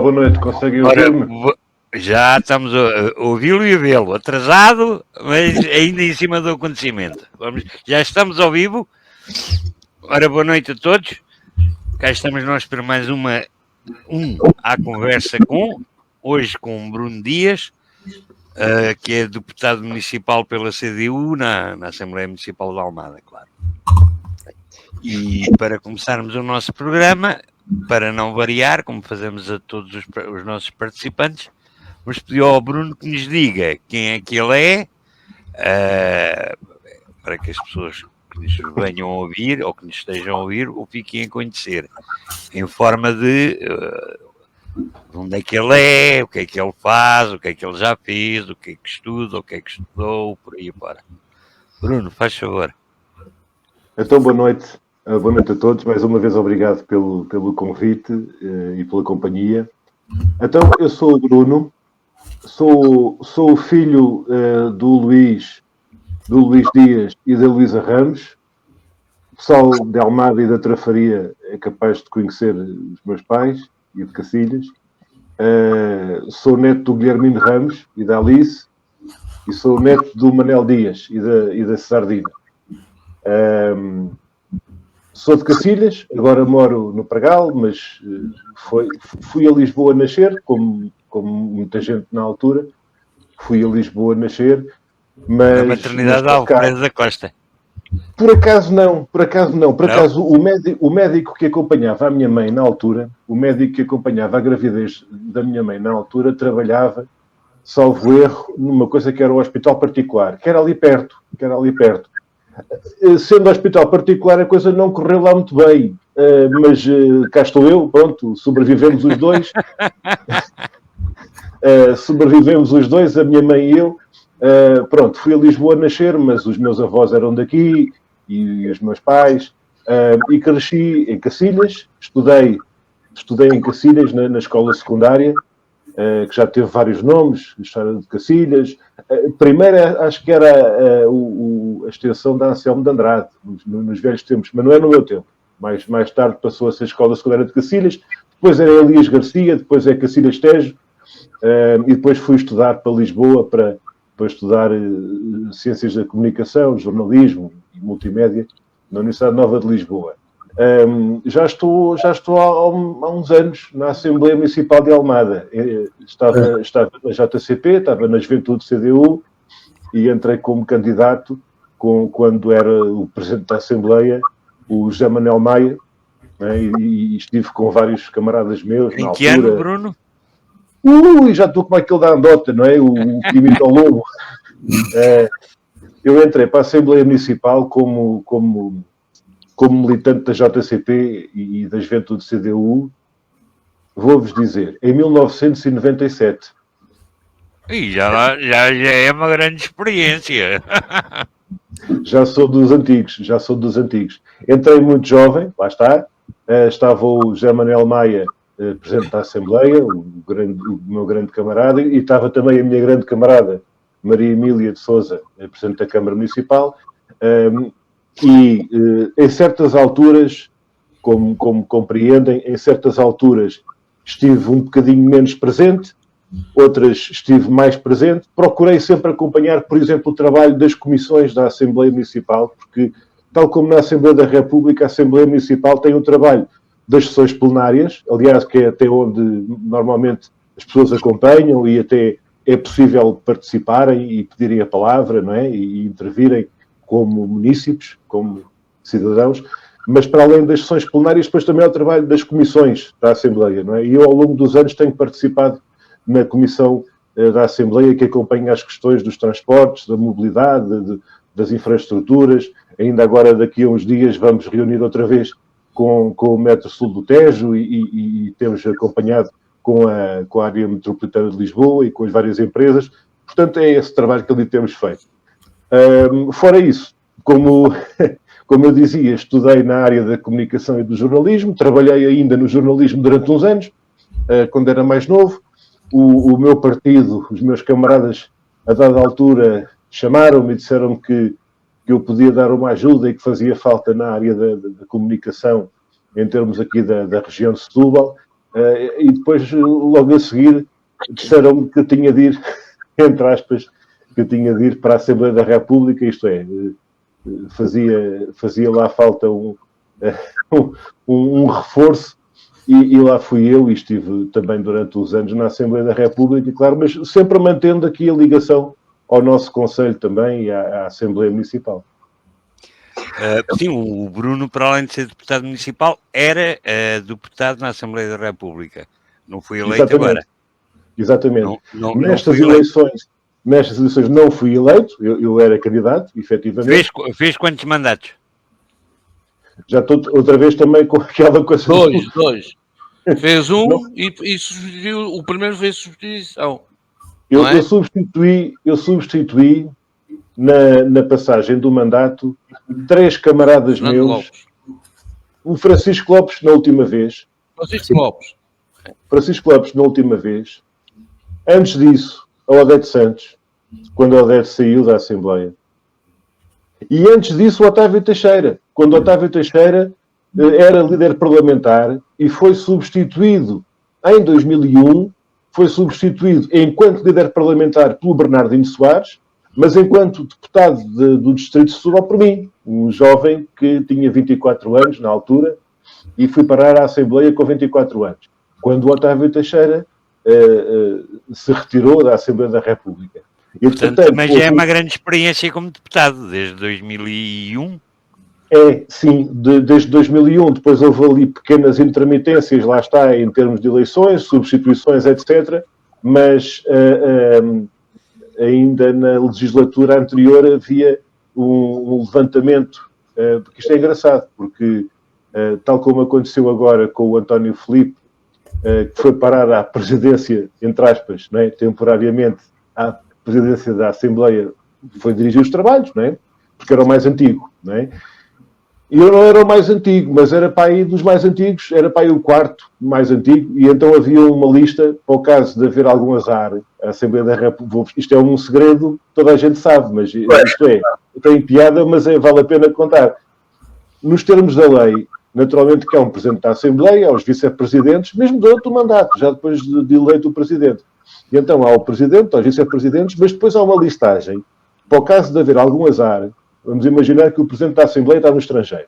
boa noite. Conseguem ouvir-me? Já estamos a ouvi-lo e a vê-lo. Atrasado, mas ainda em cima do acontecimento. Já estamos ao vivo. Ora, boa noite a todos. Cá estamos nós para mais à conversa hoje com Bruno Dias, que é deputado municipal pela CDU na Assembleia Municipal de Almada, claro. E para começarmos o nosso programa, para não variar, como fazemos a todos os nossos participantes, vamos pedir ao Bruno que nos diga quem é que ele é, para que as pessoas que nos venham a ouvir ou que nos estejam a ouvir o fiquem a conhecer, em forma de onde é que ele é, o que é que ele faz, o que é que ele já fez, o que é que estuda, o que é que estudou, por aí fora. Bruno, faz favor. Então, boa noite. Boa noite a todos. Mais uma vez, obrigado pelo convite e pela companhia. Então, eu sou o Bruno, sou o filho do Luís Dias e da Luísa Ramos. O pessoal de Almada e da Trafaria é capaz de conhecer os meus pais e de Cacilhas. Sou neto do Guilhermino Ramos e da Alice, e sou neto do Manel Dias e da Cesardina. Sou de Cacilhas, agora moro no Pragal, mas fui a Lisboa nascer, como muita gente na altura. Fui a Lisboa nascer, mas... Na maternidade de Alfredo da Costa. Por acaso não. Por acaso o médico que acompanhava a minha mãe na altura, o médico que acompanhava a gravidez da minha mãe na altura, trabalhava, salvo erro, numa coisa que era o hospital particular, que era ali perto. Sendo hospital particular, a coisa não correu lá muito bem, mas cá estou eu, pronto, sobrevivemos os dois. A minha mãe e eu. Pronto, fui a Lisboa nascer, mas os meus avós eram daqui e os meus pais, e cresci em Cacilhas, estudei em Cacilhas na escola secundária, que já teve vários nomes, História de Cacilhas. Primeiro acho que era a extensão da Anselmo de Andrade, nos velhos tempos, mas não é no meu tempo. Mais tarde passou a ser a Escola Secundária de Cacilhas, depois era Elias Garcia, depois é Cacilhas Tejo, e depois fui estudar para Lisboa para estudar Ciências da Comunicação, Jornalismo e Multimédia na Universidade Nova de Lisboa. Já estou há uns anos na Assembleia Municipal de Almada. Estava na JCP, estava na Juventude CDU e entrei como candidato quando era o Presidente da Assembleia, o José Manuel Maia, né, e estive com vários camaradas meus na altura. Em que ano, Bruno? Já estou como aquele da andota, não é? O que imita o lobo. Eu entrei para a Assembleia Municipal como militante da JCP e da Juventude CDU, vou-vos dizer, em 1997. E já é uma grande experiência. Já sou dos antigos. Entrei muito jovem, lá está. Estava o José Manuel Maia, Presidente da Assembleia, o meu grande camarada, e estava também a minha grande camarada, Maria Emília de Sousa, Presidente da Câmara Municipal. E em certas alturas, como compreendem, em certas alturas estive um bocadinho menos presente, outras estive mais presente. Procurei sempre acompanhar, por exemplo, o trabalho das comissões da Assembleia Municipal, porque, tal como na Assembleia da República, a Assembleia Municipal tem o trabalho das sessões plenárias, aliás, que é até onde normalmente as pessoas acompanham e até é possível participarem e pedirem a palavra, não é? E intervirem como munícipes, como cidadãos, mas para além das sessões plenárias, depois também é o trabalho das comissões da Assembleia, não é? E eu, ao longo dos anos, tenho participado na comissão da Assembleia que acompanha as questões dos transportes, da mobilidade, das infraestruturas. Ainda agora, daqui a uns dias, vamos reunir outra vez com o Metro Sul do Tejo e temos acompanhado com a área metropolitana de Lisboa e com as várias empresas. Portanto, é esse trabalho que ali temos feito. Fora isso, como eu dizia, estudei na área da comunicação e do jornalismo, trabalhei ainda no jornalismo durante uns anos, quando era mais novo. O meu partido, os meus camaradas, a dada altura, chamaram-me e disseram-me que eu podia dar uma ajuda e que fazia falta na área da comunicação, em termos aqui da região de Setúbal, e depois, logo a seguir, disseram-me que eu tinha de ir, entre aspas, que eu tinha de ir para a Assembleia da República, isto é, fazia lá falta um reforço, e lá fui eu, e estive também durante os anos na Assembleia da República, claro, mas sempre mantendo aqui a ligação ao nosso Conselho também e à Assembleia Municipal. Sim, o Bruno, para além de ser deputado municipal, era deputado na Assembleia da República. Não foi eleito agora. Exatamente. Nestas eleições não fui eleito, eu era candidato, efetivamente. Fez quantos mandatos? Já estou outra vez também com aquela coisa... Dois. Fez e substituiu, o primeiro fez substituição. Eu substituí na passagem do mandato 3 camaradas meus. Lopes. O Francisco Lopes na última vez. Francisco Lopes na última vez. Antes disso, a Odete Santos, quando a Odete saiu da Assembleia. E antes disso, o Otávio Teixeira, quando o Otávio Teixeira era líder parlamentar e foi substituído em 2001, foi substituído enquanto líder parlamentar pelo Bernardino Soares, mas enquanto deputado do Distrito de Setúbal por mim, um jovem que tinha 24 anos na altura e fui parar à Assembleia com 24 anos, quando o Otávio Teixeira se retirou da Assembleia da República. E, portanto, também já é uma grande experiência como deputado, desde 2001. Sim, desde 2001, depois houve ali pequenas intermitências, lá está, em termos de eleições, substituições, etc., mas ainda na legislatura anterior havia um levantamento, porque isto é engraçado, porque tal como aconteceu agora com o António Filipe, que foi parar à presidência, entre aspas, não é, temporariamente, à presidência da Assembleia, foi dirigir os trabalhos, não é? Porque era o mais antigo, não é? E eu não era o mais antigo, mas era para aí dos mais antigos, era para aí o quarto mais antigo, e então havia uma lista, para o caso de haver algum azar, a Assembleia da República, isto é um segredo, toda a gente sabe, mas isto tem piada, mas vale a pena contar. Nos termos da lei, naturalmente que há um Presidente da Assembleia, há os Vice-Presidentes, mesmo durante o mandato, já depois de eleito o Presidente. E então há o Presidente, há os Vice-Presidentes, mas depois há uma listagem, para o caso de haver algum azar. Vamos imaginar que o Presidente da Assembleia está no estrangeiro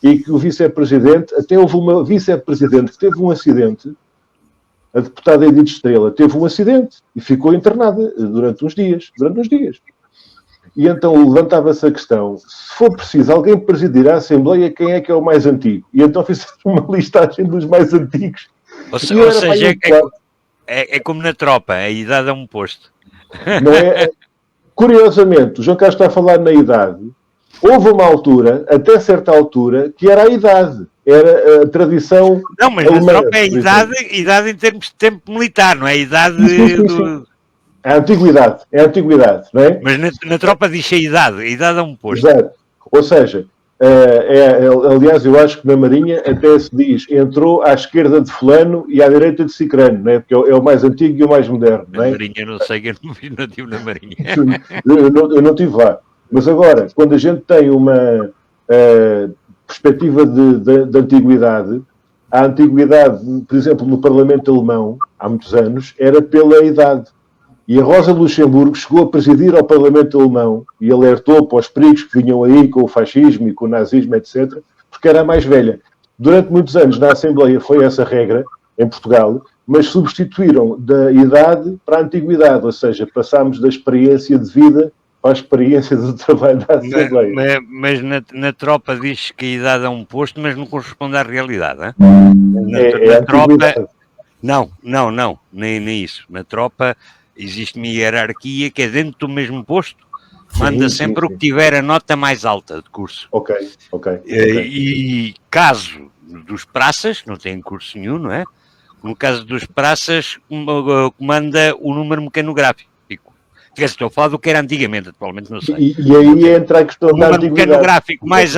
e que o Vice-Presidente, até houve uma Vice-Presidente que teve um acidente, a deputada Edith Estrela teve um acidente e ficou internada durante uns dias. E então levantava-se a questão, se for preciso alguém presidir a Assembleia, quem é que é o mais antigo? E então fizeram uma listagem dos mais antigos. Ou seja, é como na tropa, a idade é um posto. Não é... Curiosamente, o João Carlos está a falar na idade. Houve uma altura, até certa altura, que era a idade. Era a tradição. Não, mas na tropa é idade em termos de tempo militar, não é? A idade do... É a antiguidade, não é? Mas na tropa diz a idade é um posto. Exato. Ou seja, aliás, eu acho que na Marinha até se diz entrou à esquerda de fulano e à direita de cicrano, não é? Porque é o mais antigo e o mais moderno, não é? Na Marinha, não sei, eu não estive na Marinha. Eu não estive lá. Mas agora, quando a gente tem uma perspectiva de antiguidade, a antiguidade, por exemplo, no Parlamento Alemão, há muitos anos, era pela idade. E a Rosa Luxemburgo chegou a presidir ao Parlamento Alemão e alertou para os perigos que vinham aí com o fascismo e com o nazismo, etc., porque era a mais velha. Durante muitos anos na Assembleia foi essa regra, em Portugal, mas substituíram da idade para a antiguidade, ou seja, passámos da experiência de vida para a experiência do trabalho da Assembleia. Mas na tropa diz que a idade é um posto, mas não corresponde à realidade, hein? Na tropa... Não, nem isso. Na tropa existe uma hierarquia que é dentro do mesmo posto, manda sempre o que tiver a nota mais alta de curso. Ok. E caso dos praças, não tem curso nenhum, não é? No caso dos praças, comanda o número mecanográfico. Estou a falar do que era antigamente, atualmente não sei. E aí entra a questão da antiguidade. O número mecanográfico mais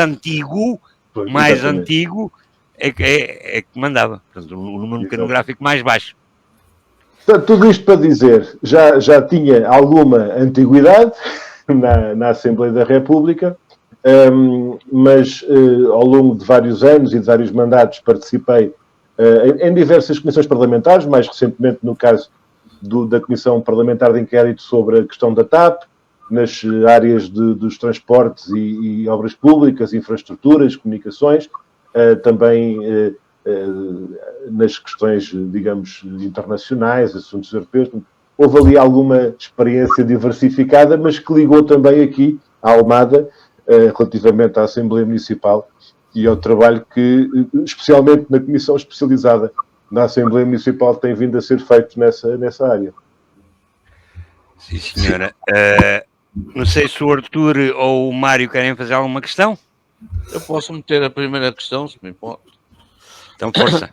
antigo é que mandava. Portanto, o número mecanográfico mais baixo. Portanto, tudo isto para dizer, já tinha alguma antiguidade na Assembleia da República, mas ao longo de vários anos e de vários mandatos participei em diversas comissões parlamentares, mais recentemente no caso da Comissão Parlamentar de Inquérito sobre a questão da TAP, nas áreas dos transportes e obras públicas, infraestruturas, comunicações, também nas questões, digamos, internacionais, assuntos europeus. Houve ali alguma experiência diversificada, mas que ligou também aqui à Almada, relativamente à Assembleia Municipal e ao trabalho que, especialmente na Comissão Especializada na Assembleia Municipal, tem vindo a ser feito nessa área. Sim, senhora. Não sei se o Arthur ou o Mário querem fazer alguma questão. Eu posso meter a primeira questão, se me importa. Então, força.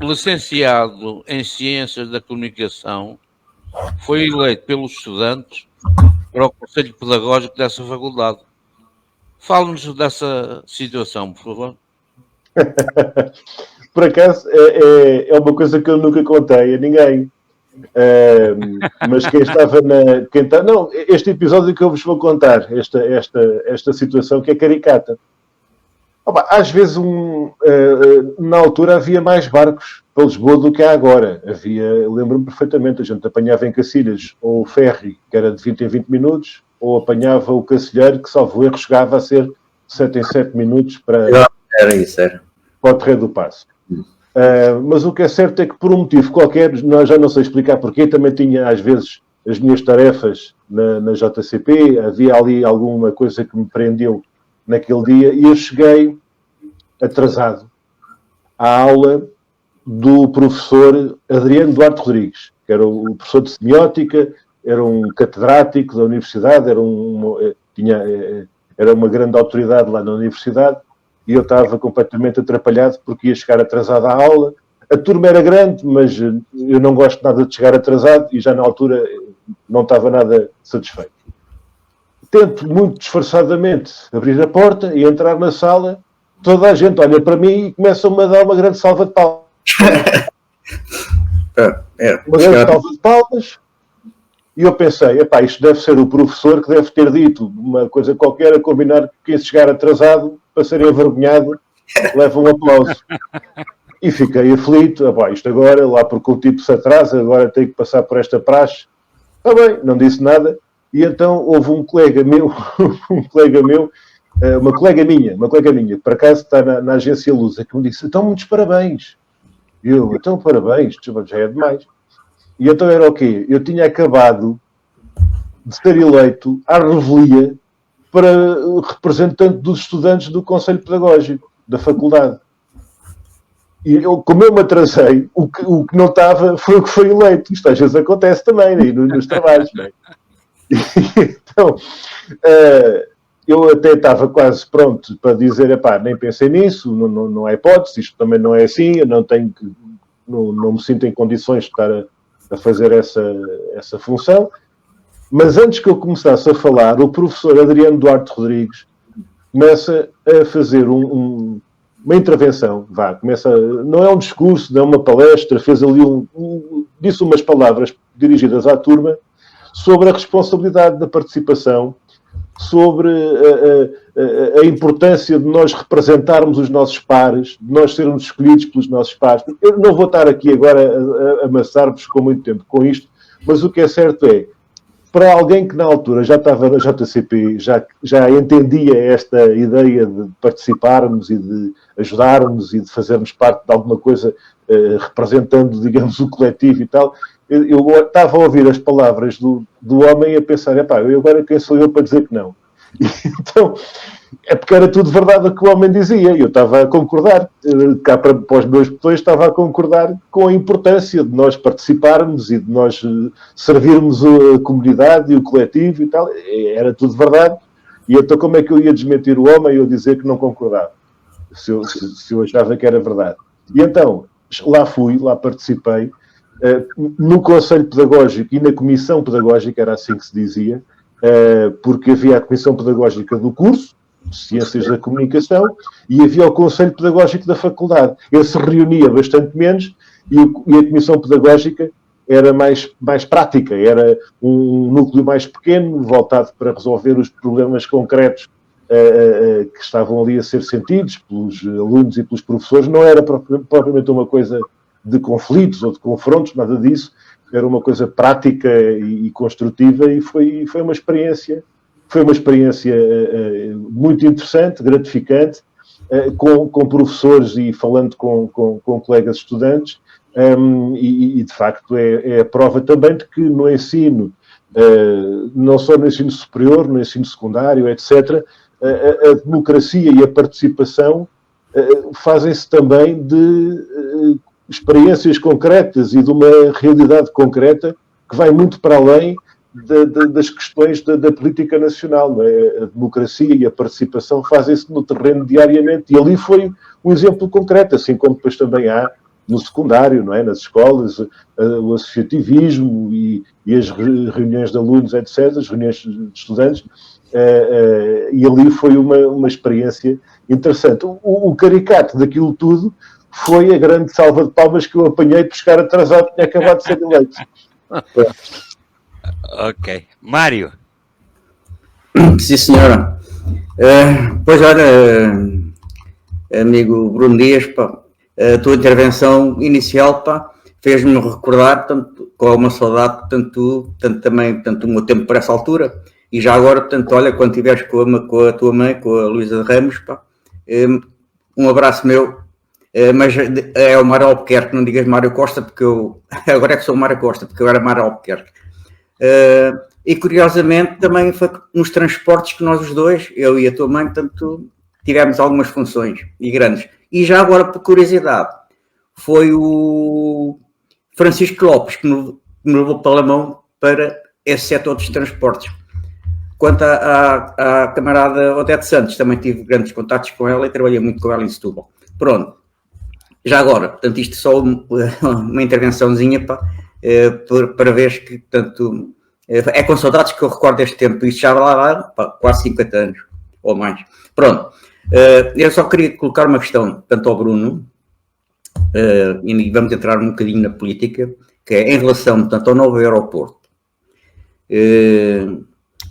Licenciado em Ciências da Comunicação, foi eleito pelos estudantes para o Conselho Pedagógico dessa faculdade. Fale-nos dessa situação, por favor. Por acaso, é uma coisa que eu nunca contei a ninguém. Mas quem estava não, este episódio que eu vos vou contar, esta situação que é caricata. Às vezes, na altura, havia mais barcos para Lisboa do que há agora. Lembro-me perfeitamente, a gente apanhava em Cacilhas ou o ferry, que era de 20 em 20 minutos, ou apanhava o Cacilheiro, que, salvo erro, chegava a ser 7 em 7 minutos para o Terreiro do Paço. Mas o que é certo é que, por um motivo qualquer, já não sei explicar porquê, também tinha, às vezes, as minhas tarefas na JCP, havia ali alguma coisa que me prendeu naquele dia, e eu cheguei atrasado à aula do professor Adriano Duarte Rodrigues, que era o professor de semiótica, era um catedrático da universidade, era uma grande autoridade lá na universidade, e eu estava completamente atrapalhado porque ia chegar atrasado à aula. A turma era grande, mas eu não gosto nada de chegar atrasado e já na altura não estava nada satisfeito. Tento muito disfarçadamente abrir a porta e entrar na sala. Toda a gente olha para mim e começa-me a dar uma grande salva de palmas. Uma grande salva de palmas. E eu pensei, isto deve ser o professor que deve ter dito uma coisa qualquer a combinar que quem chegar atrasado, para ser envergonhado, leva um aplauso. E fiquei aflito. Isto agora, lá porque o tipo se atrasa, agora tem que passar por esta praxe. Está bem, não disse nada. E então houve uma colega minha, por acaso está na agência Lusa, que me disse, então muitos parabéns. E eu, então parabéns, já é demais. E então era o quê? Eu tinha acabado de ser eleito à revelia para representante dos estudantes do Conselho Pedagógico da faculdade. E como eu me atrasei, o que não estava foi o que foi eleito. Isto às vezes acontece também, né? Nos trabalhos. Né? Então, eu até estava quase pronto para dizer, nem pensei nisso, não há hipótese, isto também não é assim, eu não me sinto em condições de estar a fazer essa função. Mas antes que eu começasse a falar, o professor Adriano Duarte Rodrigues começa a fazer uma intervenção, não é um discurso, não é uma palestra, fez ali disse umas palavras dirigidas à turma sobre a responsabilidade da participação, sobre a importância de nós representarmos os nossos pares, de nós sermos escolhidos pelos nossos pares. Eu não vou estar aqui agora a amassar-vos com muito tempo com isto, mas o que é certo é, para alguém que na altura já estava na JCP, já entendia esta ideia de participarmos e de ajudarmos e de fazermos parte de alguma coisa representando, digamos, o coletivo e tal, eu estava a ouvir as palavras do homem e a pensar, eu agora quem sou eu para dizer que não? Então, é porque era tudo verdade o que o homem dizia, e eu estava a concordar, cá para os meus botões estava a concordar com a importância de nós participarmos e de nós servirmos a comunidade e o coletivo e tal, era tudo verdade, e então como é que eu ia desmentir o homem e eu dizer que não concordava, se eu achava que era verdade? E então, lá participei, no Conselho Pedagógico e na Comissão Pedagógica, era assim que se dizia, porque havia a Comissão Pedagógica do curso, de Ciências da Comunicação, e havia o Conselho Pedagógico da Faculdade. Ele se reunia bastante menos e a Comissão Pedagógica era mais prática, era um núcleo mais pequeno, voltado para resolver os problemas concretos que estavam ali a ser sentidos pelos alunos e pelos professores, não era propriamente uma coisa de conflitos ou de confrontos, nada disso, era uma coisa prática e construtiva, e foi uma experiência muito interessante, gratificante, com professores e falando com colegas estudantes, e de facto é a prova também de que no ensino, não só no ensino superior, no ensino secundário, etc., a democracia e a participação fazem-se também de experiências concretas e de uma realidade concreta que vai muito para além das questões da política nacional. Não é? A democracia e a participação fazem-se no terreno diariamente, e ali foi um exemplo concreto, assim como depois também há no secundário, não é? Nas escolas, o associativismo e as reuniões de alunos, etc., as reuniões de estudantes, e ali foi uma experiência interessante. O caricato daquilo tudo foi a grande salva de palmas que eu apanhei de chegar atrasado, tinha acabado de ser eleito. Ok. Mário. Sim, senhora. Pois, olha, amigo Bruno Dias, pá, a tua intervenção inicial, pá, fez-me recordar, tanto, com uma saudade, tanto também, tanto o meu tempo por essa altura, e já agora, portanto, olha, quando estiveres com a tua mãe, com a Luísa de Ramos, pá, um abraço meu, mas é o Mário Albuquerque, não digas Mário Costa, porque eu, agora é que sou o Mário Costa, porque eu era Mário Albuquerque. E curiosamente também foi nos transportes que nós os dois, eu e a tua mãe, portanto, tivemos algumas funções e grandes. E já agora, por curiosidade, foi o Francisco Lopes que me levou pela mão para esse setor dos transportes. Quanto à camarada Odete Santos, também tive grandes contatos com ela e trabalhei muito com ela em Setúbal. Pronto. Já agora, portanto, isto só uma intervençãozinha para ver que, portanto, é com saudades que eu recordo este tempo. Isto já lá quase 50 anos ou mais. Pronto. Eu só queria colocar uma questão, tanto ao Bruno, e vamos entrar um bocadinho na política, que é em relação, portanto, ao novo aeroporto.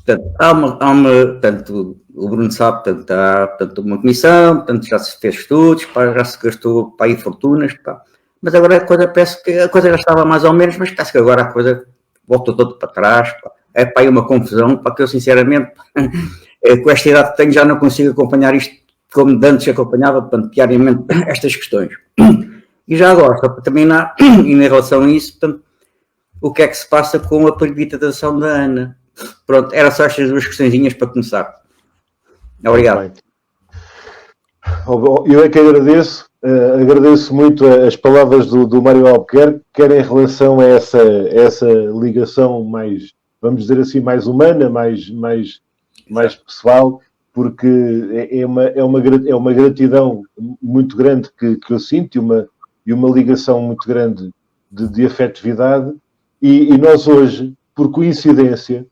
Portanto, o Bruno sabe, portanto, há portanto, uma comissão, portanto, já se fez estudos, já se gastou para aí fortunas, mas agora a coisa parece que a coisa já estava mais ou menos, mas parece que agora a coisa voltou todo para trás, é para aí uma confusão, que eu sinceramente, com esta idade que tenho, já não consigo acompanhar isto como antes acompanhava, portanto, diariamente estas questões. E já agora, só para terminar, e em relação a isso, portanto, o que é que se passa com a privatização da ANA? Pronto, eram só estas duas questõezinhas para começar. Obrigado. Eu é que agradeço muito as palavras do Mário Albuquerque, quer em relação a essa ligação mais, vamos dizer assim, mais humana, mais pessoal, porque é uma gratidão muito grande que eu sinto e uma ligação muito grande de afetividade, e nós hoje, por coincidência,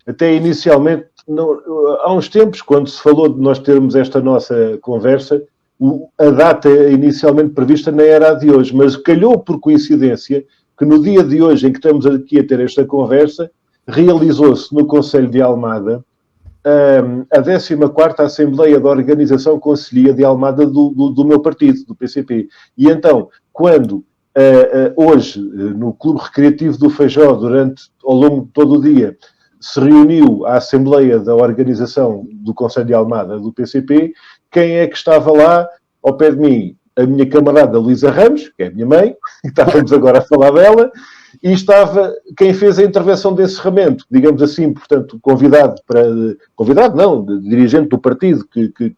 até inicialmente, há uns tempos, quando se falou de nós termos esta nossa conversa, a data inicialmente prevista nem era a de hoje, mas calhou por coincidência que no dia de hoje, em que estamos aqui a ter esta conversa, realizou-se no Conselho de Almada a 14ª Assembleia da Organização Concelhia de Almada do meu partido, do PCP. E então, quando hoje, no Clube Recreativo do Feijó, ao longo de todo o dia, se reuniu a Assembleia da Organização do Conselho de Almada do PCP, quem é que estava lá ao pé de mim? A minha camarada Luísa Ramos, que é a minha mãe, que estávamos agora a falar dela, e estava quem fez a intervenção de encerramento, digamos assim, portanto, dirigente do partido que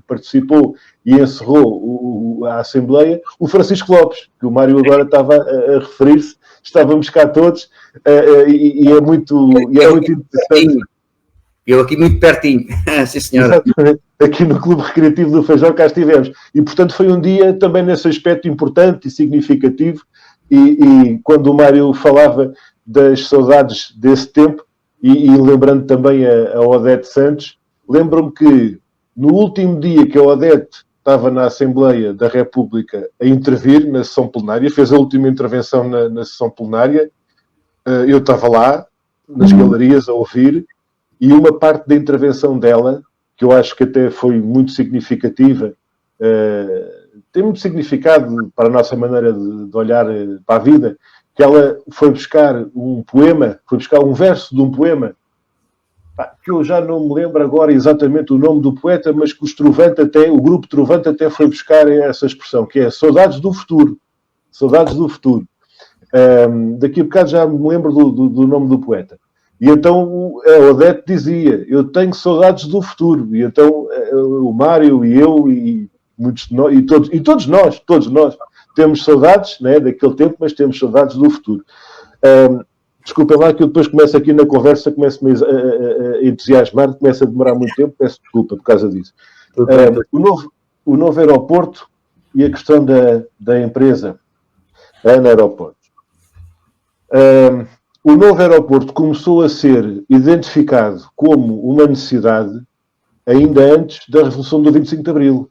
participou e encerrou a Assembleia, o Francisco Lopes, que o Mário agora estava a referir-se, estávamos cá todos, e é muito interessante. Eu aqui muito pertinho, sim senhora. Exatamente. Aqui no Clube Recreativo do Feijó cá estivemos. E, portanto, foi um dia também nesse aspecto importante e significativo. E quando o Mário falava das saudades desse tempo, e lembrando também a Odete Santos, lembro-me que no último dia que a Odete estava na Assembleia da República a intervir na sessão plenária, fez a última intervenção na sessão plenária, eu estava lá, nas galerias, a ouvir, e uma parte da intervenção dela, que eu acho que até foi muito significativa, tem muito significado para a nossa maneira de olhar para a vida, que ela foi buscar um poema, foi buscar um verso de um poema, que eu já não me lembro agora exatamente o nome do poeta, mas que o grupo Trovante até foi buscar essa expressão, que é Saudades do Futuro. Saudades do Futuro. Daqui a bocado já me lembro do nome do poeta. E então a Odete dizia, eu tenho saudades do futuro. E então o Mário e eu e muitos de nós, e todos nós temos saudades, né, daquele tempo, mas temos saudades do futuro. Desculpem lá que eu depois começo aqui na conversa, começo-me a entusiasmar, começa a demorar muito tempo, peço desculpa por causa disso. O novo aeroporto e a questão da empresa ANA Aeroportos. O novo aeroporto começou a ser identificado como uma necessidade ainda antes da Revolução do 25 de Abril.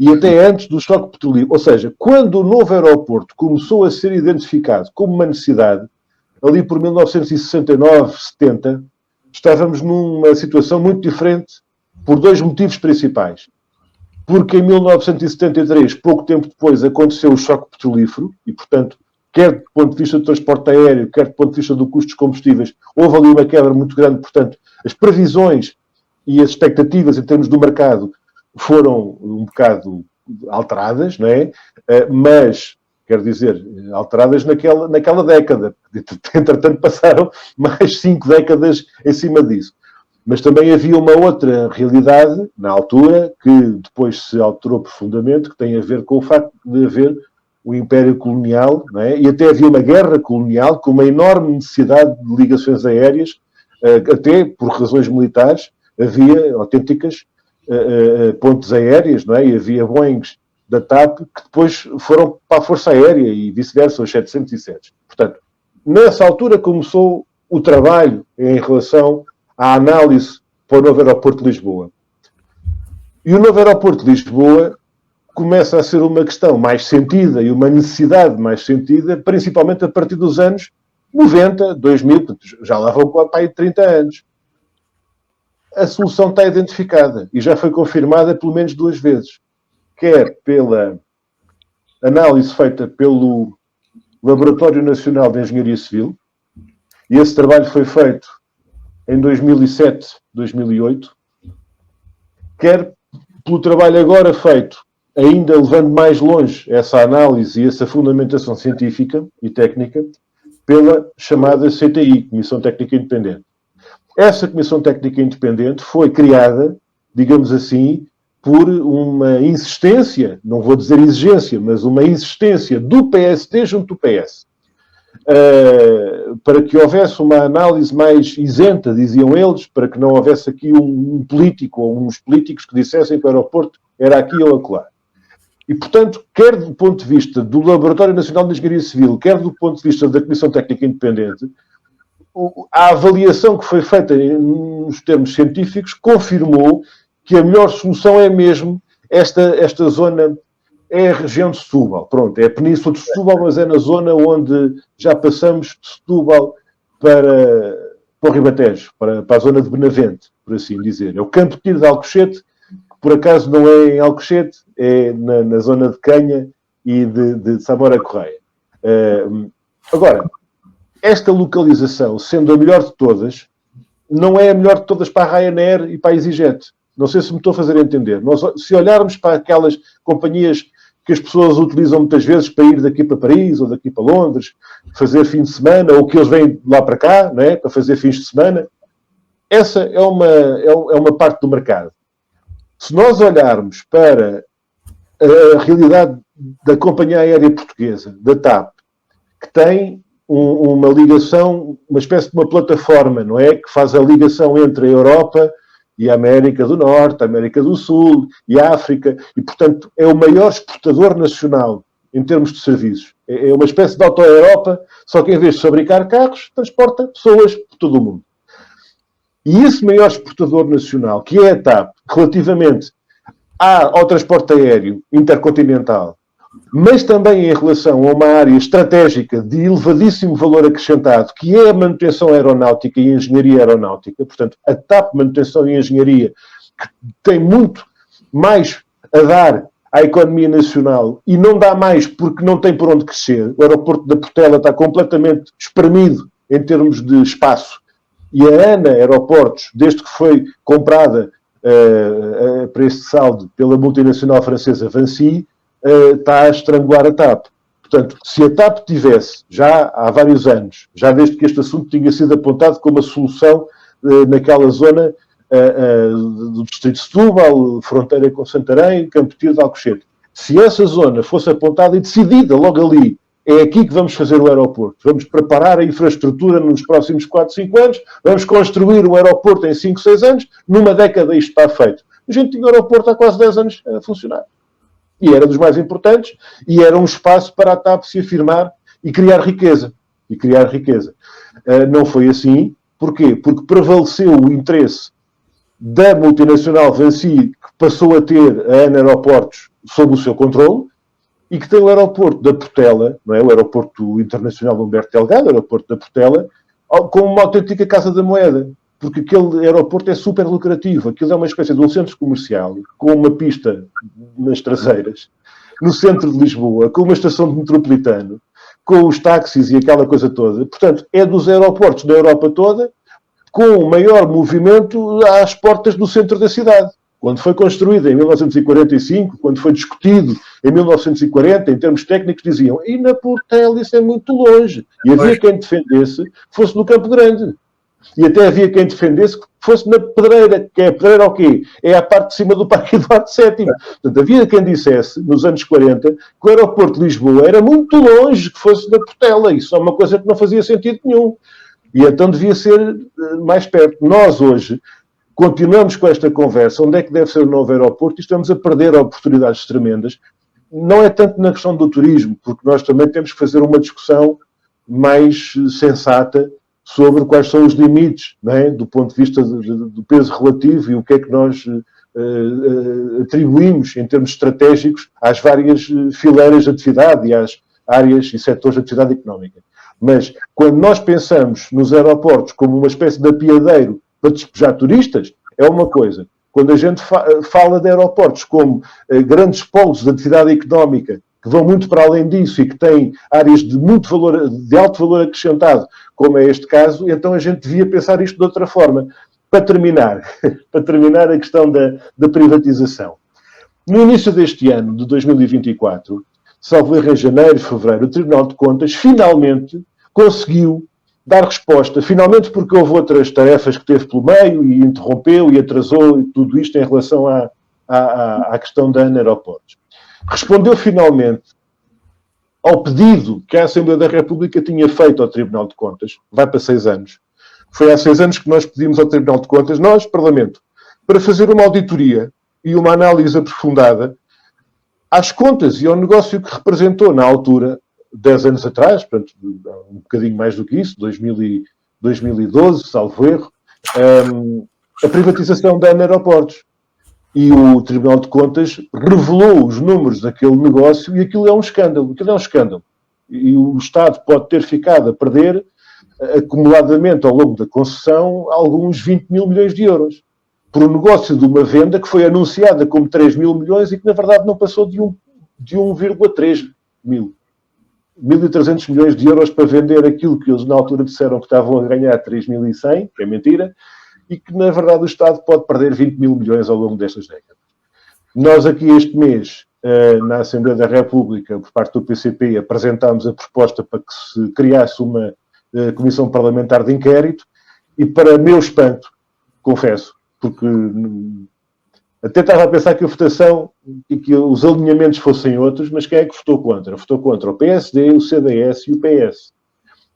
E até antes do choque petrolífero. Ou seja, quando o novo aeroporto começou a ser identificado como uma necessidade, ali por 1969, 70, estávamos numa situação muito diferente por dois motivos principais. Porque em 1973, pouco tempo depois, aconteceu o choque petrolífero e, portanto, quer do ponto de vista do transporte aéreo, quer do ponto de vista do custo dos combustíveis, houve ali uma quebra muito grande. Portanto, as previsões e as expectativas em termos do mercado foram um bocado alteradas, não é? Mas, quero dizer, alteradas naquela década. Entretanto, passaram mais 5 décadas em cima disso. Mas também havia uma outra realidade, na altura, que depois se alterou profundamente, que tem a ver com o facto de haver o Império Colonial, não é? E até havia uma guerra colonial com uma enorme necessidade de ligações aéreas, até por razões militares, havia autênticas pontes aéreas, não é? E havia Boeings da TAP que depois foram para a Força Aérea e vice-versa, os 707. Portanto, nessa altura começou o trabalho em relação à análise para o novo aeroporto de Lisboa. E o novo aeroporto de Lisboa começa a ser uma questão mais sentida e uma necessidade mais sentida, principalmente a partir dos anos 90, 2000, já lá vão para aí 30 anos. A solução está identificada e já foi confirmada pelo menos 2 vezes. Quer pela análise feita pelo Laboratório Nacional de Engenharia Civil, e esse trabalho foi feito em 2007, 2008, quer pelo trabalho agora feito, ainda levando mais longe essa análise e essa fundamentação científica e técnica, pela chamada CTI, Comissão Técnica Independente. Essa Comissão Técnica Independente foi criada, digamos assim, por uma insistência, não vou dizer exigência, mas uma insistência do PSD junto do PS, para que houvesse uma análise mais isenta, diziam eles, para que não houvesse aqui um político ou uns políticos que dissessem que o aeroporto era aqui ou acolá. E, portanto, quer do ponto de vista do Laboratório Nacional de Engenharia Civil, quer do ponto de vista da Comissão Técnica Independente, a avaliação que foi feita nos termos científicos confirmou que a melhor solução é mesmo esta zona, é a região de Setúbal. Pronto, é a Península de Setúbal, mas é na zona onde já passamos de Setúbal para o Ribatejo, para a zona de Benavente, por assim dizer. É o campo de tiro de Alcochete, que por acaso não é em Alcochete, é na zona de Canha e de Samora Correia. Agora, esta localização, sendo a melhor de todas, não é a melhor de todas para a Ryanair e para a EasyJet. Não sei se me estou a fazer entender. Se olharmos para aquelas companhias que as pessoas utilizam muitas vezes para ir daqui para Paris ou daqui para Londres, fazer fim de semana, ou que eles vêm lá para cá, não é? Para fazer fins de semana, essa é uma parte do mercado. Se nós olharmos para a realidade da companhia aérea portuguesa, da TAP, que tem uma ligação, uma espécie de uma plataforma, não é? Que faz a ligação entre a Europa e a América do Norte, a América do Sul e a África, e, portanto, é o maior exportador nacional em termos de serviços. É uma espécie de auto-Europa, só que em vez de fabricar carros, transporta pessoas por todo o mundo. E esse maior exportador nacional, que é a TAP, relativamente ao transporte aéreo intercontinental, mas também em relação a uma área estratégica de elevadíssimo valor acrescentado, que é a manutenção aeronáutica e a engenharia aeronáutica. Portanto, a TAP Manutenção e Engenharia que tem muito mais a dar à economia nacional e não dá mais porque não tem por onde crescer. O aeroporto da Portela está completamente espremido em termos de espaço. E a ANA Aeroportos, desde que foi comprada a preço de saldo pela multinacional francesa Vinci, está a estrangular a TAP. Portanto, se a TAP tivesse, já há vários anos, já desde que este assunto tinha sido apontado como a solução naquela zona do distrito de Setúbal, fronteira com Santarém, Campo Tiro de Alcochete, se essa zona fosse apontada e decidida logo ali, é aqui que vamos fazer o aeroporto. Vamos preparar a infraestrutura nos próximos 4, 5 anos, vamos construir o aeroporto em 5, 6 anos, numa década isto está feito. A gente tinha o aeroporto há quase 10 anos a funcionar. E era dos mais importantes, e era um espaço para a TAP se afirmar e criar riqueza. Não foi assim. Porquê? Porque prevaleceu o interesse da multinacional Vinci, que passou a ter a ANA Aeroportos sob o seu controle, e que tem o aeroporto da Portela, não é? O aeroporto internacional Humberto Delgado, o aeroporto da Portela, como uma autêntica casa da moeda. Porque aquele aeroporto é super lucrativo. Aquilo é uma espécie de um centro comercial, com uma pista nas traseiras, no centro de Lisboa, com uma estação de metropolitano, com os táxis e aquela coisa toda. Portanto, é dos aeroportos da Europa toda, com o maior movimento às portas do centro da cidade. Quando foi construída em 1945, quando foi discutido em 1940, em termos técnicos, diziam, e na Portela isso é muito longe. E havia quem defendesse fosse no Campo Grande. E até havia quem defendesse que fosse na Pedreira, que é a Pedreira o quê? É a parte de cima do Parque Eduardo VII. Portanto, havia quem dissesse, nos anos 40, que o aeroporto de Lisboa era muito longe que fosse na Portela. Isso é uma coisa que não fazia sentido nenhum. E então devia ser mais perto. Nós hoje continuamos com esta conversa, onde é que deve ser o novo aeroporto, e estamos a perder oportunidades tremendas. Não é tanto na questão do turismo, porque nós também temos que fazer uma discussão mais sensata sobre quais são os limites, não é? Do ponto de vista do peso relativo e o que é que nós atribuímos em termos estratégicos às várias fileiras de atividade e às áreas e setores de atividade económica. Mas quando nós pensamos nos aeroportos como uma espécie de apiadeiro para despejar turistas, é uma coisa. Quando a gente fala de aeroportos como grandes polos de atividade económica, que vão muito para além disso e que têm áreas de muito valor, de alto valor acrescentado, como é este caso, então a gente devia pensar isto de outra forma. Para terminar a questão da privatização. No início deste ano, de 2024, salvo erro em janeiro, fevereiro, o Tribunal de Contas finalmente conseguiu dar resposta, finalmente porque houve outras tarefas que teve pelo meio e interrompeu e atrasou tudo isto em relação à questão da ANA Aeroportos. Respondeu finalmente ao pedido que a Assembleia da República tinha feito ao Tribunal de Contas, vai para 6 anos. Foi há 6 anos que nós pedimos ao Tribunal de Contas, nós, Parlamento, para fazer uma auditoria e uma análise aprofundada às contas e ao negócio que representou na altura, 10 anos atrás, portanto, um bocadinho mais do que isso, 2012, salvo erro, a privatização da ANA Aeroportos. E o Tribunal de Contas revelou os números daquele negócio e aquilo é um escândalo. E o Estado pode ter ficado a perder, acumuladamente ao longo da concessão, alguns 20 mil milhões de euros. Por um negócio de uma venda que foi anunciada como 3 mil milhões e que, na verdade, não passou de 1,3 mil. 1.300 milhões de euros para vender aquilo que eles, na altura, disseram que estavam a ganhar 3.100, que é mentira, e que, na verdade, o Estado pode perder 20 mil milhões ao longo destas décadas. Nós aqui este mês, na Assembleia da República, por parte do PCP, apresentámos a proposta para que se criasse uma comissão parlamentar de inquérito e, para meu espanto, confesso, porque até estava a pensar que a votação e que os alinhamentos fossem outros, mas quem é que votou contra? Votou contra o PSD, o CDS e o PS.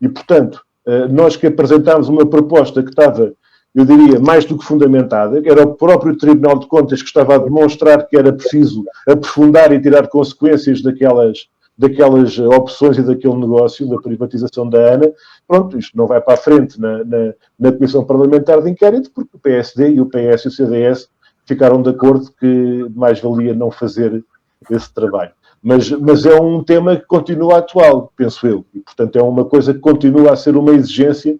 E, portanto, nós que apresentámos uma proposta que estava, eu diria, mais do que fundamentada, era o próprio Tribunal de Contas que estava a demonstrar que era preciso aprofundar e tirar consequências daquelas opções e daquele negócio da privatização da ANA. Pronto, isto não vai para a frente na Comissão Parlamentar de Inquérito, porque o PSD e o PS e o CDS ficaram de acordo que mais valia não fazer esse trabalho. Mas é um tema que continua atual, penso eu, e portanto é uma coisa que continua a ser uma exigência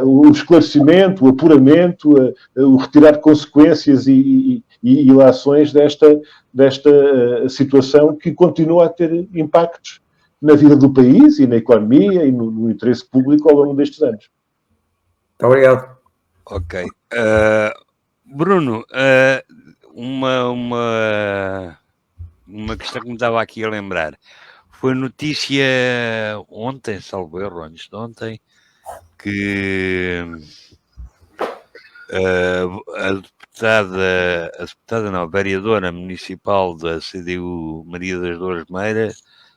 o esclarecimento, o apuramento, o retirar consequências e ilações desta situação que continua a ter impactos na vida do país e na economia e no interesse público ao longo destes anos. Muito obrigado. Ok. Bruno, uma questão que me estava aqui a lembrar. Foi notícia ontem, salvo erro, antes de ontem, que a vereadora municipal da CDU, Maria das Dores Meira,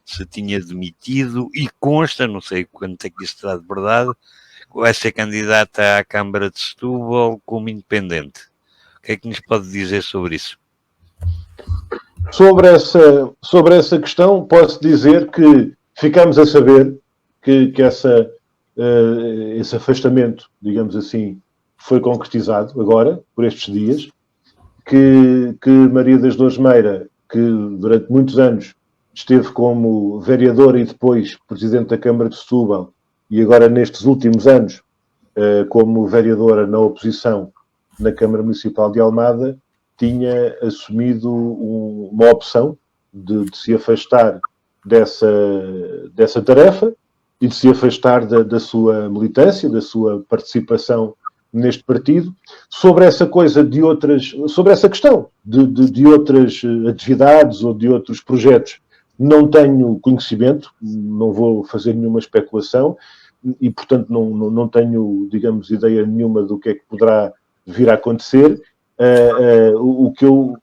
se tinha demitido e consta, não sei quanto é que isso será de verdade, vai ser candidata à Câmara de Setúbal como independente. O que é que nos pode dizer sobre isso? Sobre essa questão, posso dizer que ficamos a saber que esse afastamento, digamos assim, foi concretizado agora, por estes dias, que Maria das Dores Meira, que durante muitos anos esteve como vereadora e depois presidente da Câmara de Setúbal, e agora nestes últimos anos como vereadora na oposição na Câmara Municipal de Almada, tinha assumido uma opção de se afastar dessa tarefa e de se afastar da sua militância, da sua participação neste partido, sobre essa questão de outras atividades ou de outros projetos. Não tenho conhecimento, não vou fazer nenhuma especulação e, portanto, não tenho, digamos, ideia nenhuma do que é que poderá vir a acontecer. O que eu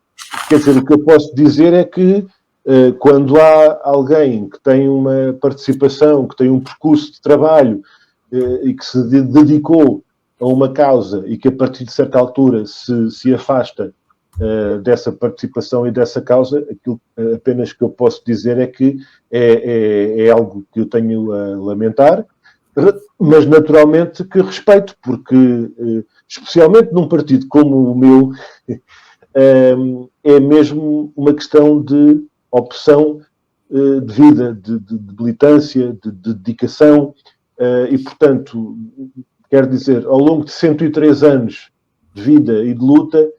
posso dizer é que quando há alguém que tem uma participação, que tem um percurso de trabalho e que se dedicou a uma causa e que a partir de certa altura se afasta dessa participação e dessa causa, aquilo apenas que eu posso dizer é que é algo que eu tenho a lamentar, mas naturalmente que respeito, porque especialmente num partido como o meu, é mesmo uma questão de opção de vida, de militância, de dedicação, e portanto, quero dizer, ao longo de 103 anos de vida e de luta,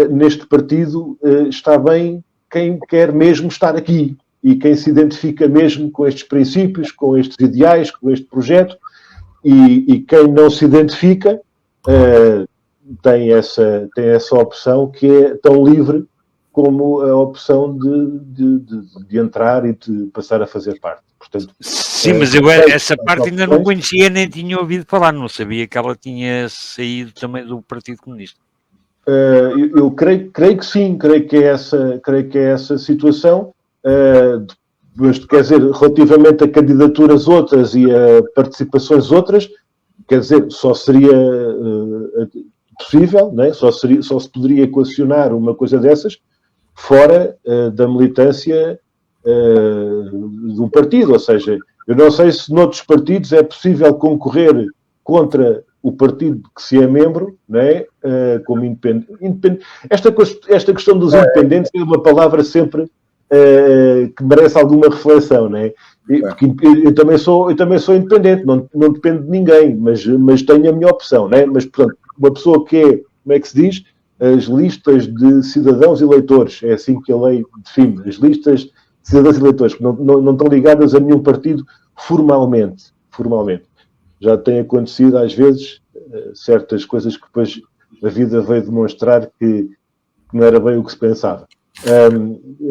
neste partido está bem quem quer mesmo estar aqui e quem se identifica mesmo com estes princípios, com estes ideais, com este projeto, e quem não se identifica tem essa opção que é tão livre como a opção de entrar e de passar a fazer parte. Portanto, sim, mas eu essa parte ainda não conhecia, nem tinha ouvido falar, não sabia que ela tinha saído também do Partido Comunista. Eu creio que sim, creio que é essa situação, mas quer dizer, relativamente a candidaturas outras e a participações outras, quer dizer, só seria possível, né? Só se poderia equacionar uma coisa dessas fora da militância de um partido, ou seja, eu não sei se noutros partidos é possível concorrer contra o partido que se é membro, né, como independente. Esta questão dos independentes é uma palavra sempre que merece alguma reflexão, né? Porque eu também sou independente, não dependo de ninguém, mas tenho a minha opção, né? Mas, portanto, uma pessoa que é, como é que se diz? As listas de cidadãos e eleitores, é assim que a lei define, as listas de cidadãos e eleitores, que não estão ligadas a nenhum partido formalmente. Já tem acontecido, às vezes, certas coisas que depois a vida veio demonstrar que não era bem o que se pensava.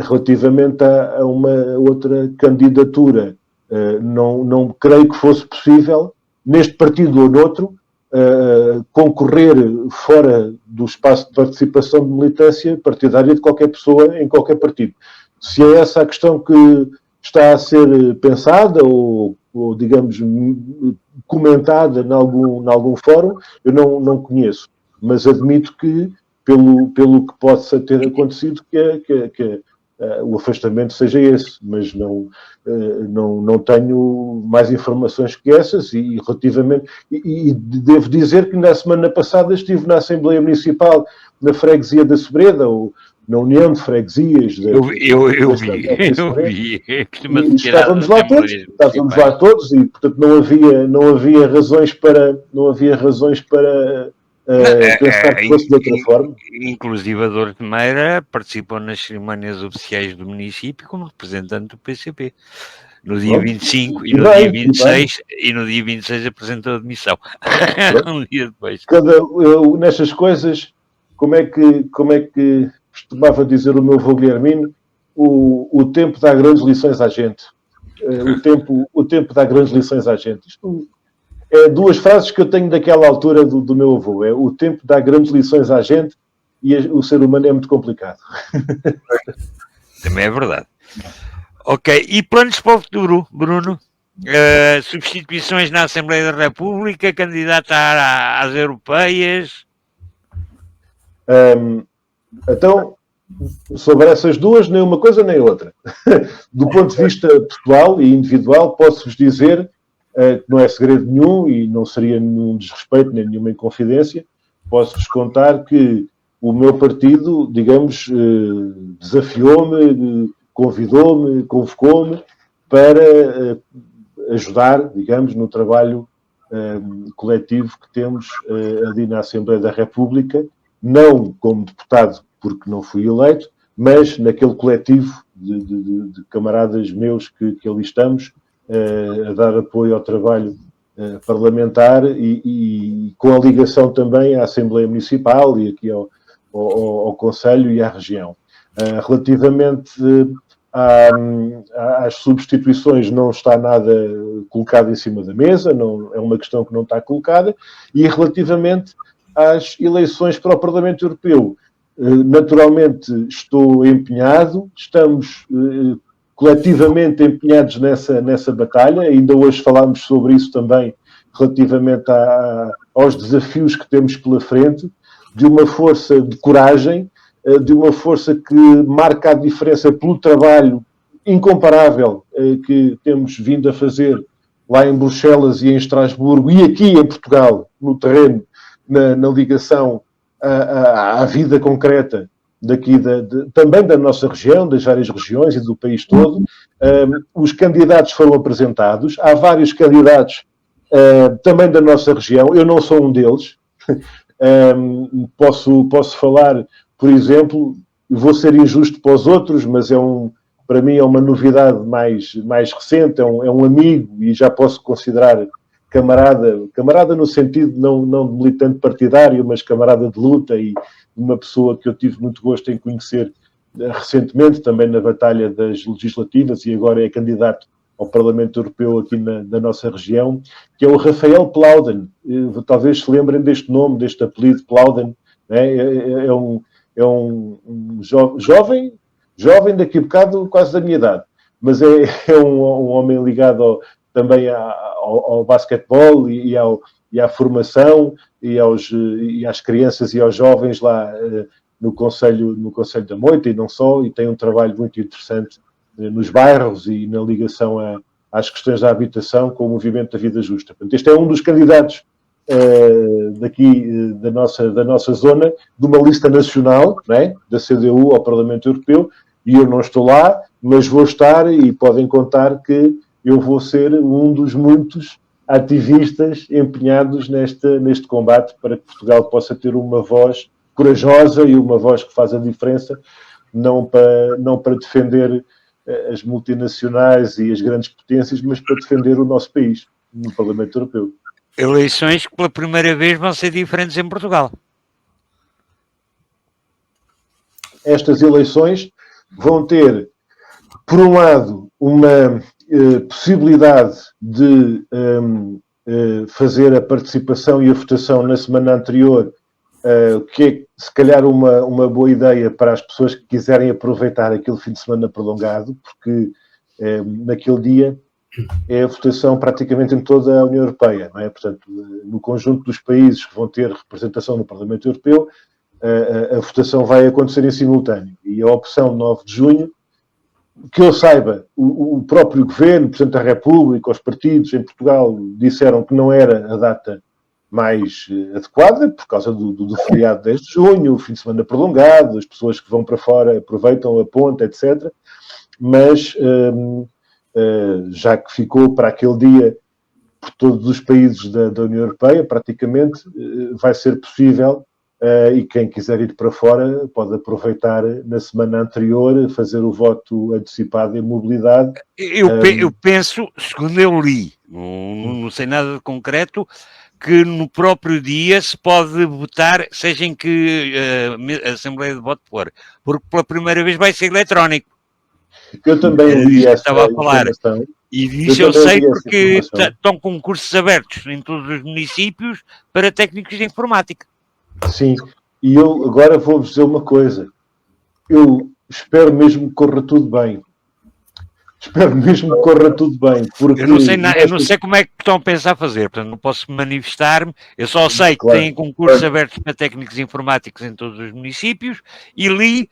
Relativamente a uma outra candidatura, não creio que fosse possível, neste partido ou noutro, concorrer fora do espaço de participação de militância partidária de qualquer pessoa em qualquer partido. Se é essa a questão que está a ser pensada ou digamos, comentada em algum fórum, eu não conheço, mas admito que, pelo que possa ter acontecido, que o afastamento seja esse, mas não tenho mais informações que essas e relativamente... E devo dizer que na semana passada estive na Assembleia Municipal na Freguesia da Sobreda, na União de Freguesias. Eu vi. E estávamos lá todos e, portanto, não havia razões para pensar que fosse de outra forma. Inclusive a Dor de Meira participou nas cerimónias oficiais do município como representante do PCP. No dia 25 e no dia 26, e no dia 26 apresentou a demissão. Um dia depois. Nestas coisas, como é que costumava dizer o meu avô Guilhermino, o tempo dá grandes lições à gente. O tempo dá grandes lições à gente. Isto é duas frases que eu tenho daquela altura do meu avô. É o tempo dá grandes lições à gente e o ser humano é muito complicado. Também é verdade. Ok, e planos para o futuro, Bruno? Substituições na Assembleia da República, candidato às europeias? Então, sobre essas duas, nem uma coisa nem outra. Do ponto de vista pessoal e individual, posso-vos dizer que não é segredo nenhum e não seria nenhum desrespeito nem nenhuma inconfidência. Posso-vos contar que o meu partido, digamos, desafiou-me, convidou-me, convocou-me para ajudar, digamos, no trabalho coletivo que temos ali na Assembleia da República, não como deputado, porque não fui eleito, mas naquele coletivo de camaradas meus que ali estamos, a dar apoio ao trabalho parlamentar e com a ligação também à Assembleia Municipal e aqui ao Conselho e à região. Relativamente às substituições, não está nada colocado em cima da mesa, não, é uma questão que não está colocada, e relativamente às eleições para o Parlamento Europeu, naturalmente estou empenhado, estamos coletivamente empenhados nessa batalha, ainda hoje falámos sobre isso também, relativamente aos desafios que temos pela frente, de uma força de coragem, de uma força que marca a diferença pelo trabalho incomparável que temos vindo a fazer lá em Bruxelas e em Estrasburgo e aqui em Portugal, no terreno, na ligação à vida concreta daqui também da nossa região, das várias regiões e do país todo. Os candidatos foram apresentados, há vários candidatos também da nossa região, eu não sou um deles. Posso falar, por exemplo, vou ser injusto para os outros, mas para mim é uma novidade mais recente, é um amigo e já posso considerar camarada no sentido não de militante partidário, mas camarada de luta e uma pessoa que eu tive muito gosto em conhecer recentemente, também na batalha das legislativas e agora é candidato ao Parlamento Europeu aqui na nossa região, que é o Rafael Plauden. Talvez se lembrem deste nome, deste apelido Plauden. É um jovem daqui a bocado quase da minha idade, mas é um homem ligado também ao basquetebol e à formação e às crianças e aos jovens lá no Conselho da Moita e não só, e tem um trabalho muito interessante nos bairros e na ligação às questões da habitação com o movimento da vida justa. Portanto, este é um dos candidatos daqui da nossa zona, de uma lista nacional, não é? Da CDU ao Parlamento Europeu, e eu não estou lá, mas vou estar e podem contar que eu vou ser um dos muitos ativistas empenhados neste combate para que Portugal possa ter uma voz corajosa e uma voz que faz a diferença, não para defender as multinacionais e as grandes potências, mas para defender o nosso país no Parlamento Europeu. Eleições que pela primeira vez vão ser diferentes em Portugal. Estas eleições vão ter, por um lado, uma possibilidade de fazer a participação e a votação na semana anterior, que é, se calhar, uma boa ideia para as pessoas que quiserem aproveitar aquele fim de semana prolongado, porque naquele dia é a votação praticamente em toda a União Europeia, não é? Portanto, no conjunto dos países que vão ter representação no Parlamento Europeu, a votação vai acontecer em simultâneo. E a opção 9 de junho, que eu saiba, o próprio Governo, o Presidente da República, os partidos em Portugal disseram que não era a data mais adequada, por causa do feriado 10 de junho, o fim de semana prolongado, as pessoas que vão para fora aproveitam a ponte, etc. Mas, já que ficou para aquele dia por todos os países da União Europeia, praticamente, vai ser possível, e quem quiser ir para fora pode aproveitar na semana anterior, fazer o voto antecipado em mobilidade. Eu penso, segundo eu li, não sei nada de concreto, que no próprio dia se pode votar, seja em que a Assembleia de Voto for, porque pela primeira vez vai ser eletrónico. Eu também li essa estava a falar. informação. E disso eu sei porque estão concursos abertos em todos os municípios para técnicos de informática. Sim, e eu agora vou-vos dizer uma coisa. Eu espero mesmo que corra tudo bem. Espero mesmo que corra tudo bem. Porque eu não sei como é que estão a pensar fazer, portanto não posso manifestar-me. Eu só sei que têm concursos abertos para técnicos informáticos em todos os municípios e li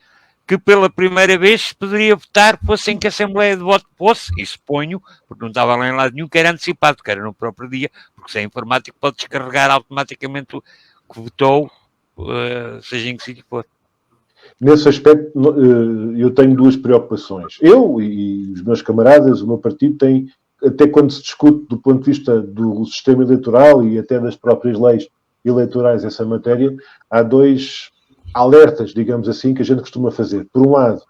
que pela primeira vez se poderia votar fosse em que a Assembleia de Voto fosse, e suponho, porque não estava lá em lado nenhum, que era antecipado, que era no próprio dia, porque se é informático pode descarregar automaticamente o que votou, seja em que sítio for. Nesse aspecto, eu tenho duas preocupações. Eu e os meus camaradas, o meu partido, tem, até quando se discute do ponto de vista do sistema eleitoral e até das próprias leis eleitorais essa matéria, há dois alertas, digamos assim, que a gente costuma fazer. Por um lado,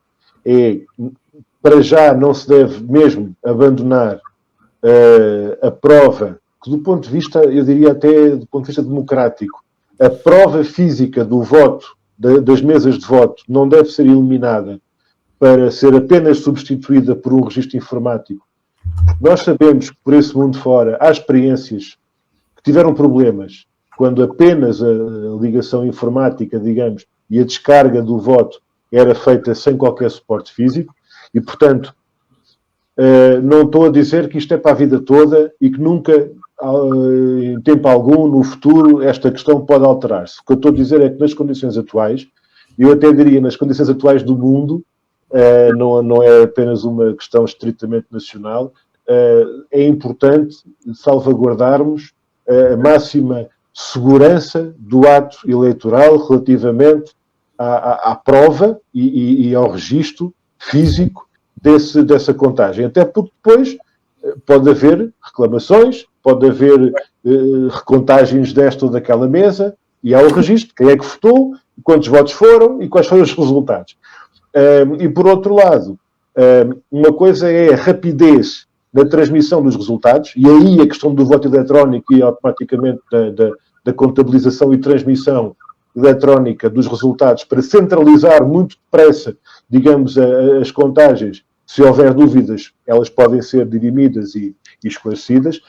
para já não se deve mesmo abandonar a prova, que do ponto de vista, eu diria até do ponto de vista democrático, a prova física do voto, das mesas de voto, não deve ser eliminada para ser apenas substituída por um registro informático. Nós sabemos que por esse mundo fora há experiências que tiveram problemas quando apenas a ligação informática, digamos, e a descarga do voto era feita sem qualquer suporte físico e, portanto, não estou a dizer que isto é para a vida toda e que nunca, em tempo algum, no futuro, esta questão pode alterar-se. O que eu estou a dizer é que nas condições atuais, eu até diria nas condições atuais do mundo, não é apenas uma questão estritamente nacional, é importante salvaguardarmos a máxima segurança do ato eleitoral relativamente à prova e ao registro físico dessa contagem. Até porque depois pode haver reclamações, pode haver recontagens desta ou daquela mesa, e há o registro, quem é que votou, quantos votos foram e quais foram os resultados. E por outro lado, uma coisa é a rapidez na transmissão dos resultados, e aí a questão do voto eletrónico e automaticamente da contabilização e transmissão eletrónica dos resultados para centralizar muito depressa, digamos, as contagens. Se houver dúvidas, elas podem ser dirimidas e esclarecidas.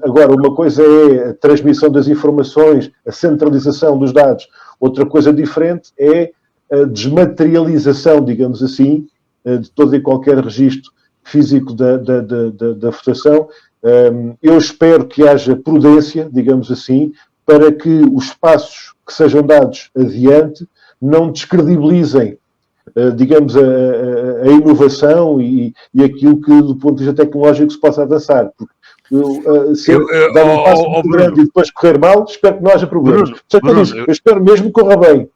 Agora, uma coisa é a transmissão das informações, a centralização dos dados. Outra coisa diferente é a desmaterialização, digamos assim, de todo e qualquer registro físico da votação. Eu espero que haja prudência, digamos assim, para que os passos que sejam dados adiante não descredibilizem, digamos, a inovação e aquilo que, do ponto de vista tecnológico, se possa avançar. Porque se dar um passo muito grande e depois correr mal, espero que não haja problemas. Eu espero mesmo que corra bem.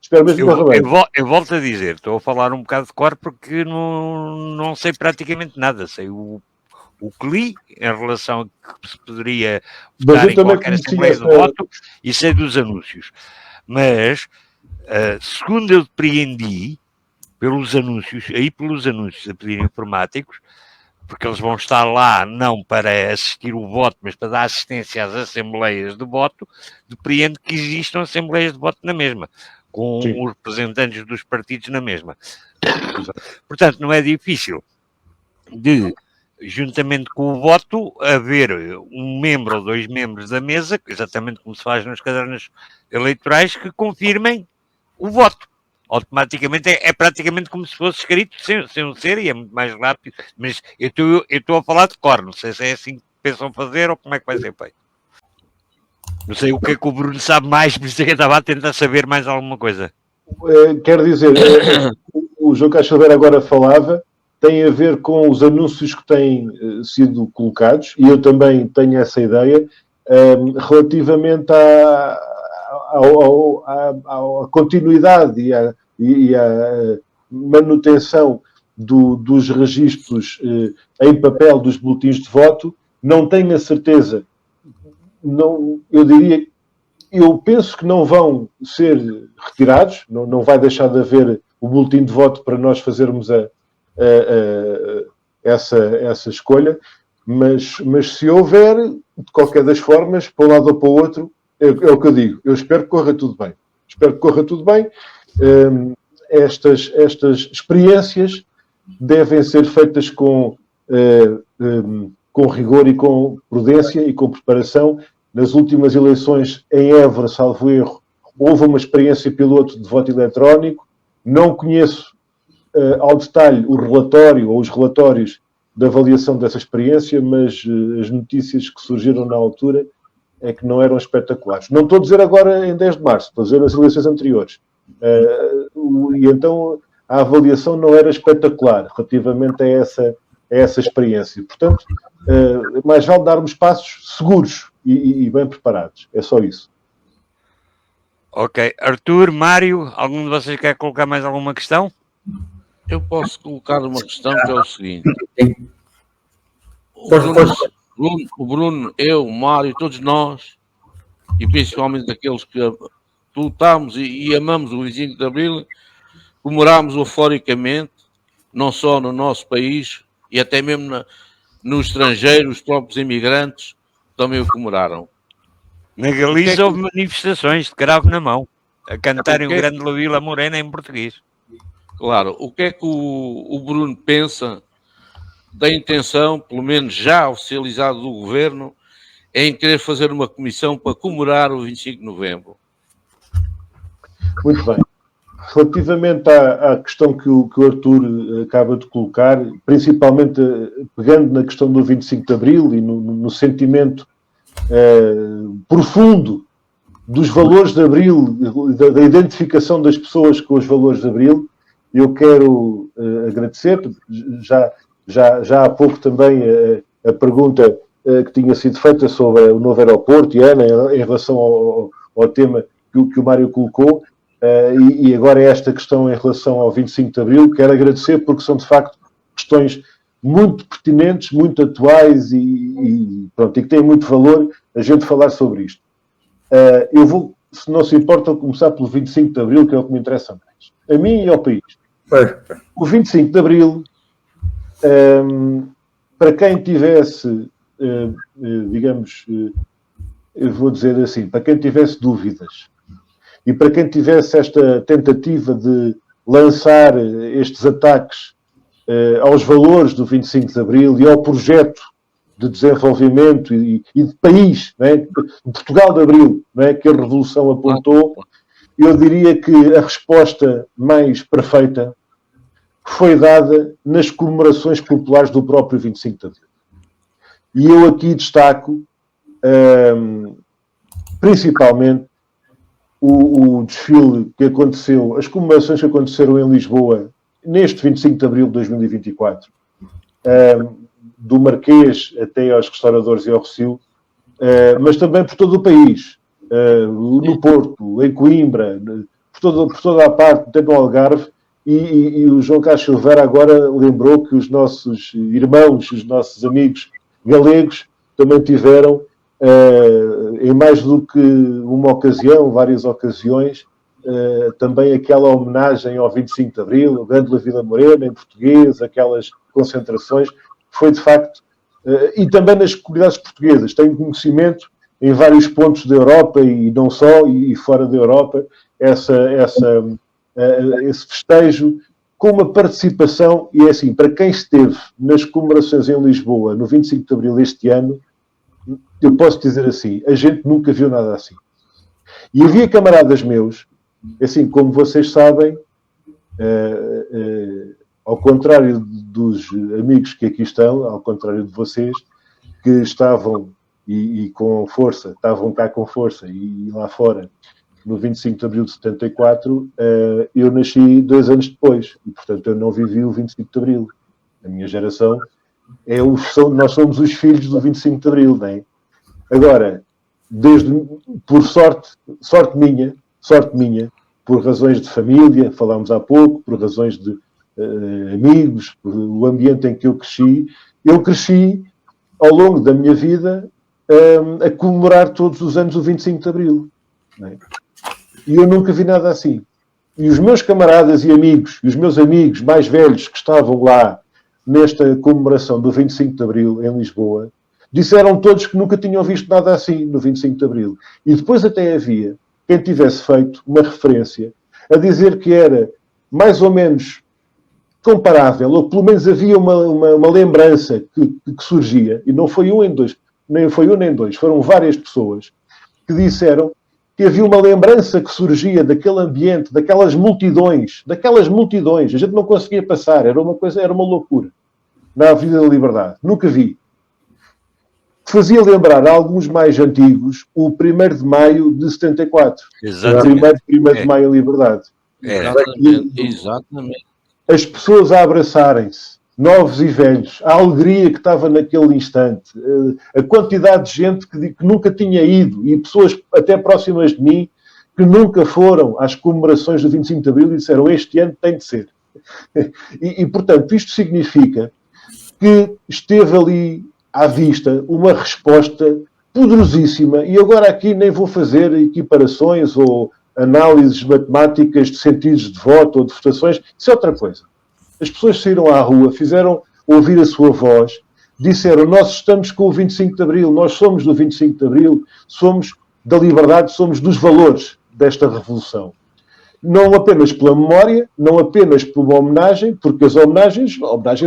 Eu volto a dizer, estou a falar um bocado de cor porque não sei praticamente nada. Sei o que li em relação a que se poderia votar em qualquer assembleia de voto e sei dos anúncios. Mas, segundo eu depreendi, pelos anúncios a pedir informáticos, porque eles vão estar lá não para assistir o voto, mas para dar assistência às assembleias de voto, depreendo que existam assembleias de voto na mesma, com os representantes dos partidos na mesma. Portanto, não é difícil de, juntamente com o voto, haver um membro ou dois membros da mesa, exatamente como se faz nos cadernos eleitorais, que confirmem o voto. Automaticamente é praticamente como se fosse escrito sem o ser, e é muito mais rápido, mas eu estou a falar de cor, não sei se é assim que pensam fazer ou como é que vai ser feito. Não sei o que é que o Bruno sabe mais, por isso é que eu estava a tentar saber mais alguma coisa. Quero dizer, o João Caixaveira agora falava, tem a ver com os anúncios que têm sido colocados, e eu também tenho essa ideia, relativamente à continuidade e à manutenção dos registros em papel dos boletins de voto, não tenho a certeza, eu penso que não vão ser retirados, não vai deixar de haver o boletim de voto para nós fazermos essa escolha, mas se houver, de qualquer das formas, para um lado ou para o outro, é o que eu digo. Eu espero que corra tudo bem. Espero que corra tudo bem. Estas experiências devem ser feitas com rigor e com prudência e com preparação. Nas últimas eleições em Évora, salvo erro, houve uma experiência piloto de voto eletrónico. Não conheço ao detalhe o relatório ou os relatórios da avaliação dessa experiência, mas as notícias que surgiram na altura é que não eram espetaculares. Não estou a dizer agora em 10 de março, estou a dizer nas eleições anteriores. E então a avaliação não era espetacular relativamente a essa experiência. Portanto, mais vale darmos passos seguros e bem preparados. É só isso. Ok. Arthur, Mário, algum de vocês quer colocar mais alguma questão? Eu posso colocar uma questão que é o seguinte. O Bruno, eu, o Mário, todos nós, e principalmente aqueles que lutamos e amamos o 25 de Abril, comemorámos euforicamente, não só no nosso país, e até mesmo no estrangeiro, os próprios imigrantes também o comemoraram. Na Galiza houve manifestações de cravo na mão, a cantarem o grande La Vila Morena em português. Claro, o que é que o Bruno pensa da intenção, pelo menos já oficializada do Governo, em querer fazer uma comissão para comemorar o 25 de Novembro? Muito bem. Relativamente à questão que o Arthur acaba de colocar, principalmente pegando na questão do 25 de Abril e no sentimento profundo dos valores de Abril, da identificação das pessoas com os valores de Abril, eu quero agradecer. Já há pouco também a pergunta que tinha sido feita sobre o novo aeroporto, e Ana, em relação ao tema que o Mário colocou, e agora esta questão em relação ao 25 de Abril, quero agradecer porque são de facto questões muito pertinentes, muito atuais e que têm muito valor a gente falar sobre isto. Eu vou, se não se importa, começar pelo 25 de Abril, que é o que me interessa mais. A mim e ao país. O 25 de Abril, para quem tivesse, digamos, eu vou dizer assim, para quem tivesse dúvidas e para quem tivesse esta tentativa de lançar estes ataques aos valores do 25 de Abril e ao projeto de desenvolvimento e de país, não é? De Portugal de Abril, não é? Que a Revolução apontou, eu diria que a resposta mais perfeita foi dada nas comemorações populares do próprio 25 de Abril. E eu aqui destaco principalmente o desfile que aconteceu, as comemorações que aconteceram em Lisboa neste 25 de Abril de 2024, do Marquês até aos restauradores e ao Rossio, mas também por todo o país, no Porto, em Coimbra, por toda a parte, até no Algarve, e o João Carlos Silveira agora lembrou que os nossos irmãos, os nossos amigos galegos também tiveram, em mais do que uma ocasião, várias ocasiões, também aquela homenagem ao 25 de Abril, o grande La Vila Morena, em português, aquelas concentrações, foi de facto, e também nas comunidades portuguesas, tenho conhecimento em vários pontos da Europa, e não só, e fora da Europa, esse festejo, com uma participação, e é assim, para quem esteve nas comemorações em Lisboa, no 25 de Abril este ano, eu posso dizer assim, a gente nunca viu nada assim. E havia camaradas meus, assim, como vocês sabem, ao contrário dos amigos que aqui estão, ao contrário de vocês, que estavam e com força, estavam cá com força e lá fora, no 25 de Abril de 74, eu nasci 2 anos depois, e portanto eu não vivi o 25 de Abril. A minha geração, nós somos os filhos do 25 de Abril, não é? Agora, por sorte minha, por razões de família, falámos há pouco, por razões de amigos, por o ambiente em que eu cresci ao longo da minha vida a comemorar todos os anos o 25 de Abril. Não é? E eu nunca vi nada assim. E os meus camaradas e amigos, e os meus amigos mais velhos que estavam lá nesta comemoração do 25 de Abril em Lisboa, disseram todos que nunca tinham visto nada assim no 25 de Abril. E depois até havia quem tivesse feito uma referência a dizer que era mais ou menos comparável, ou pelo menos havia uma lembrança que surgia, e não foi nem foi um nem dois, foram várias pessoas que disseram que havia uma lembrança que surgia daquele ambiente, daquelas multidões, a gente não conseguia passar, era uma loucura, na Avenida da Liberdade, nunca vi. Fazia lembrar a alguns mais antigos o 1º de Maio de 74. Exatamente. O primeiro de Maio a Liberdade. Exatamente. As pessoas a abraçarem-se, novos e velhos, a alegria que estava naquele instante, a quantidade de gente que nunca tinha ido, e pessoas até próximas de mim, que nunca foram às comemorações do 25 de Abril e disseram este ano tem de ser. Portanto, isto significa que esteve ali à vista uma resposta poderosíssima, e agora aqui nem vou fazer equiparações ou análises matemáticas de sentidos de voto ou de votações, isso é outra coisa. As pessoas saíram à rua, fizeram ouvir a sua voz, disseram, nós estamos com o 25 de Abril, nós somos do 25 de Abril, somos da liberdade, somos dos valores desta revolução. Não apenas pela memória, não apenas por uma homenagem, porque as homenagens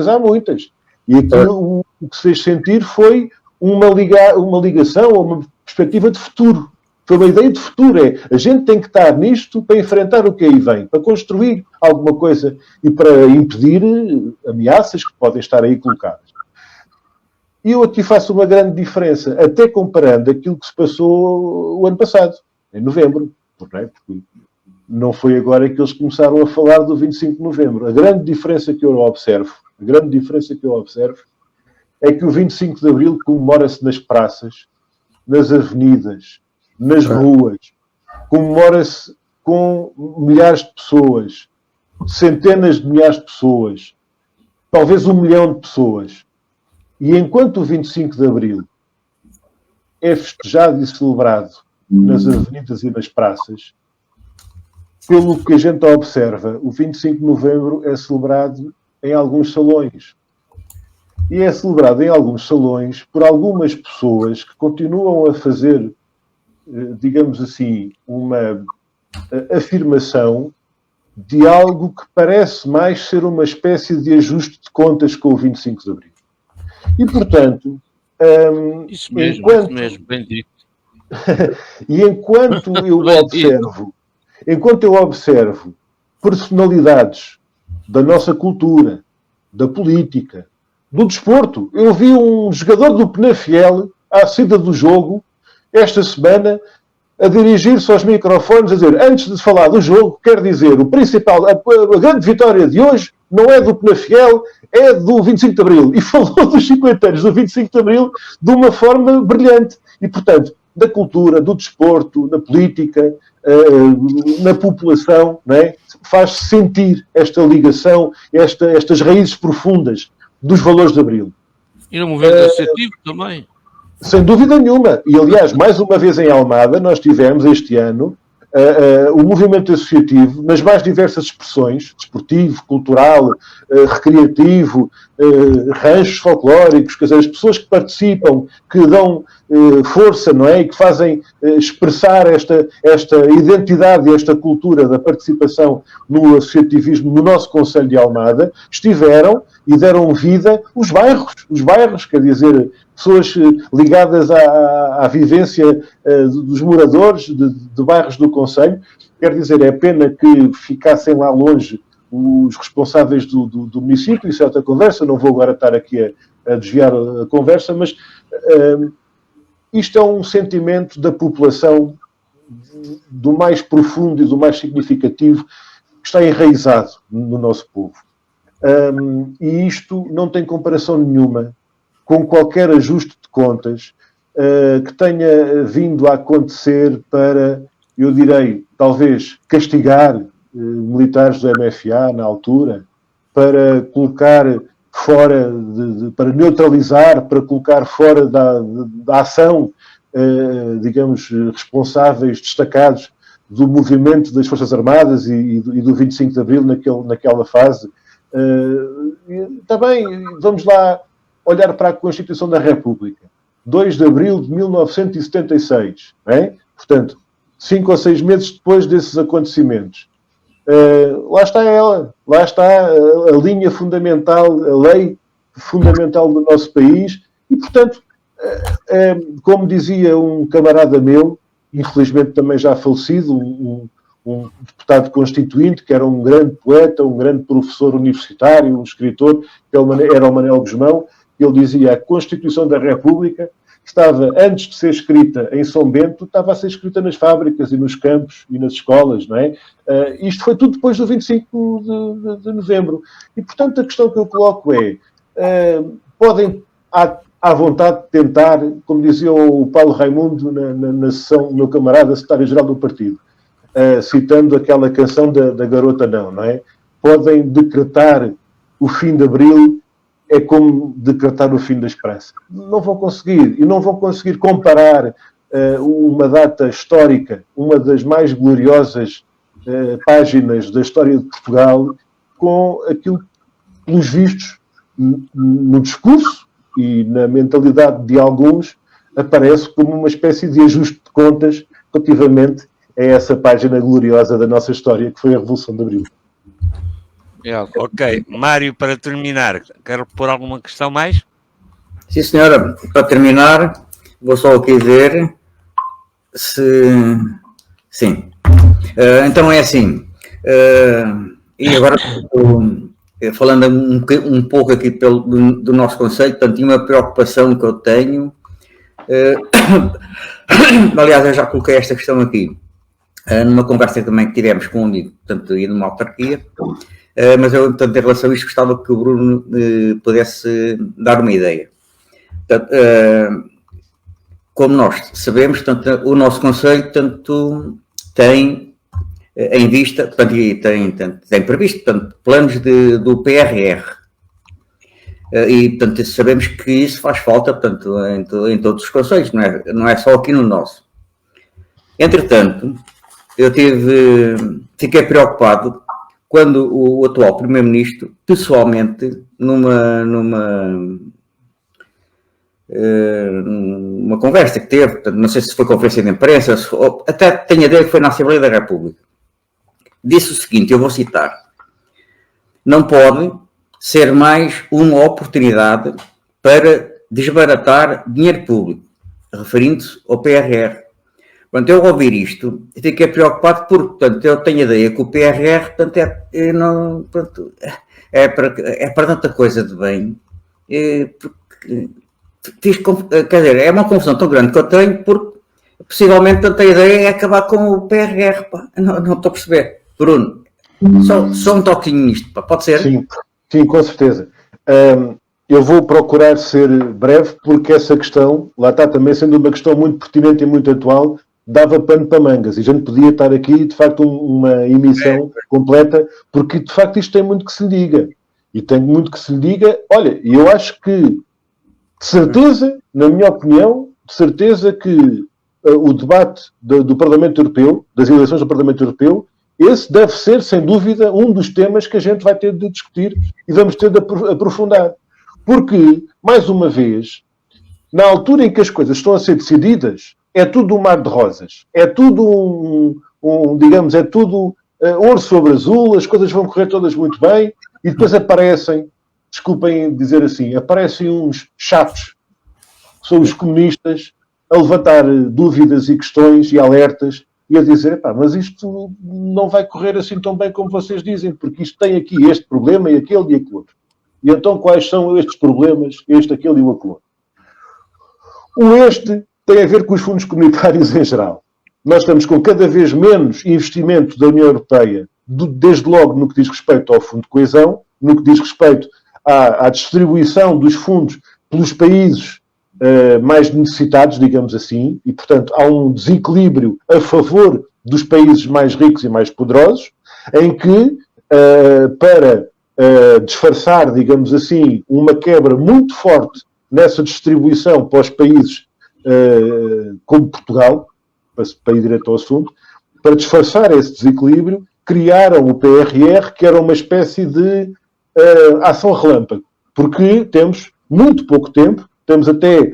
há muitas. E aquilo o que se fez sentir foi uma ligação, uma perspectiva de futuro. Foi uma ideia de futuro. A gente tem que estar nisto para enfrentar o que aí vem, para construir alguma coisa e para impedir ameaças que podem estar aí colocadas. E eu aqui faço uma grande diferença, até comparando aquilo que se passou o ano passado, em novembro. Porque não foi agora que eles começaram a falar do 25 de novembro. A grande diferença que eu observo é que o 25 de Abril comemora-se nas praças, nas avenidas, nas ruas, comemora-se com milhares de pessoas, centenas de milhares de pessoas, talvez 1 milhão de pessoas. E enquanto o 25 de Abril é festejado e celebrado nas avenidas e nas praças, pelo que a gente observa, o 25 de novembro é celebrado em alguns salões. E é celebrado em alguns salões por algumas pessoas que continuam a fazer, digamos assim, uma afirmação de algo que parece mais ser uma espécie de ajuste de contas com o 25 de Abril. E, portanto, Isso mesmo, bem dito. E enquanto eu observo personalidades da nossa cultura, da política, do desporto, eu vi um jogador do Penafiel à saída do jogo esta semana a dirigir-se aos microfones a dizer, antes de falar do jogo, quero dizer, o principal, a grande vitória de hoje não é do Penafiel, é do 25 de Abril. E falou dos 50 anos do 25 de Abril de uma forma brilhante. E, portanto, da cultura, do desporto, da política, na população, não é? Faz-se sentir esta ligação, estas raízes profundas dos valores de Abril. E no movimento associativo também. Sem dúvida nenhuma. E, aliás, mais uma vez em Almada, nós tivemos este ano o movimento associativo nas mais diversas expressões, desportivo, cultural, recreativo, ranchos folclóricos, quer dizer, as pessoas que participam, que dão força, não é? E que fazem expressar esta identidade e esta cultura da participação no associativismo no nosso Concelho de Almada, estiveram e deram vida os bairros, quer dizer, pessoas ligadas à vivência dos moradores de bairros do Concelho. Quer dizer, é pena que ficassem lá longe os responsáveis do município, isso é outra conversa, não vou agora estar aqui a desviar a conversa, mas isto é um sentimento da população do mais profundo e do mais significativo que está enraizado no nosso povo. E isto não tem comparação nenhuma com qualquer ajuste de contas que tenha vindo a acontecer para, eu direi, talvez castigar militares do MFA na altura, para colocar fora, para neutralizar, para colocar fora da ação, digamos, responsáveis destacados do movimento das Forças Armadas e do 25 de Abril naquela fase. Também vamos lá olhar para a Constituição da República. 2 de Abril de 1976. Portanto, 5 ou 6 meses depois desses acontecimentos. Lá está ela. Lá está a linha fundamental, a lei fundamental do nosso país. E, portanto, como dizia um camarada meu, infelizmente também já falecido, um deputado constituinte, que era um grande poeta, um grande professor universitário, um escritor, que era o Manuel Guzmão. Ele dizia: a Constituição da República estava, antes de ser escrita em São Bento, estava a ser escrita nas fábricas e nos campos e nas escolas, não é? Isto foi tudo depois do 25 de novembro. E, portanto, a questão que eu coloco é, podem, à vontade, tentar, como dizia o Paulo Raimundo na sessão, meu camarada, secretário-geral do partido, citando aquela canção da Garota Não é? Podem decretar o fim de Abril, é como decretar o fim da esperança. Não vão conseguir. E não vão conseguir comparar uma data histórica, uma das mais gloriosas páginas da história de Portugal, com aquilo que, pelos vistos, no discurso e na mentalidade de alguns, aparece como uma espécie de ajuste de contas relativamente a essa página gloriosa da nossa história, que foi a Revolução de Abril. Ok, Mário, para terminar, quero pôr alguma questão mais? Sim, senhora. Para terminar, vou só aqui ver se... Sim. Então é assim. E agora, falando um pouco aqui do nosso conselho, portanto, uma preocupação que eu tenho. Aliás, eu já coloquei esta questão aqui, numa conversa também que tivemos com um amigo, portanto, e numa autarquia. Mas eu, portanto, em relação a isto, gostava que o Bruno pudesse dar uma ideia. Portanto, como nós sabemos, portanto, o nosso Conselho, portanto, tem em vista, portanto, e tem previsto, portanto, planos do PRR. E, portanto, sabemos que isso faz falta, portanto, em todos os conselhos, não é só aqui no nosso. Entretanto, eu fiquei preocupado quando o atual Primeiro-Ministro, pessoalmente, numa conversa que teve, portanto, não sei se foi conferência de imprensa, até tenho a ideia que foi na Assembleia da República, disse o seguinte, eu vou citar: não pode ser mais uma oportunidade para desbaratar dinheiro público, referindo-se ao PRR. Portanto, eu ao ouvir isto, fiquei preocupado porque, portanto, eu tenho a ideia que o PRR, portanto, é para tanta coisa de bem, porque quer dizer, é uma confusão tão grande que eu tenho, porque possivelmente, portanto, a ideia é acabar com o PRR, pá. Não estou a perceber. Bruno, só um toquinho nisto, pá. Pode ser? Sim, com certeza. Eu vou procurar ser breve, porque essa questão, lá está também sendo uma questão muito pertinente e muito atual, dava pano para mangas, e a gente podia estar aqui, de facto, uma emissão completa, porque, de facto, isto tem muito que se lhe diga. E tem muito que se lhe diga. Olha, e eu acho que, de certeza, na minha opinião, de certeza que o debate do Parlamento Europeu, das eleições do Parlamento Europeu, esse deve ser, sem dúvida, um dos temas que a gente vai ter de discutir e vamos ter de aprofundar. Porque, mais uma vez, na altura em que as coisas estão a ser decididas, é tudo um mar de rosas. É tudo digamos, é tudo ouro sobre azul, as coisas vão correr todas muito bem, e depois aparecem, desculpem dizer assim, aparecem uns chatos, que são os comunistas, a levantar dúvidas e questões e alertas, e a dizer, mas isto não vai correr assim tão bem como vocês dizem, porque isto tem aqui este problema e aquele e aquele outro. E então quais são estes problemas, este, aquele e o aquele outro? Este tem a ver com os fundos comunitários em geral. Nós estamos com cada vez menos investimento da União Europeia, desde logo no que diz respeito ao Fundo de Coesão, no que diz respeito à distribuição dos fundos pelos países mais necessitados, digamos assim, e, portanto, há um desequilíbrio a favor dos países mais ricos e mais poderosos, em que, para disfarçar, digamos assim, uma quebra muito forte nessa distribuição para os países como Portugal, para ir direto ao assunto, para disfarçar esse desequilíbrio, criaram o PRR, que era uma espécie de ação relâmpago, porque temos muito pouco tempo, temos até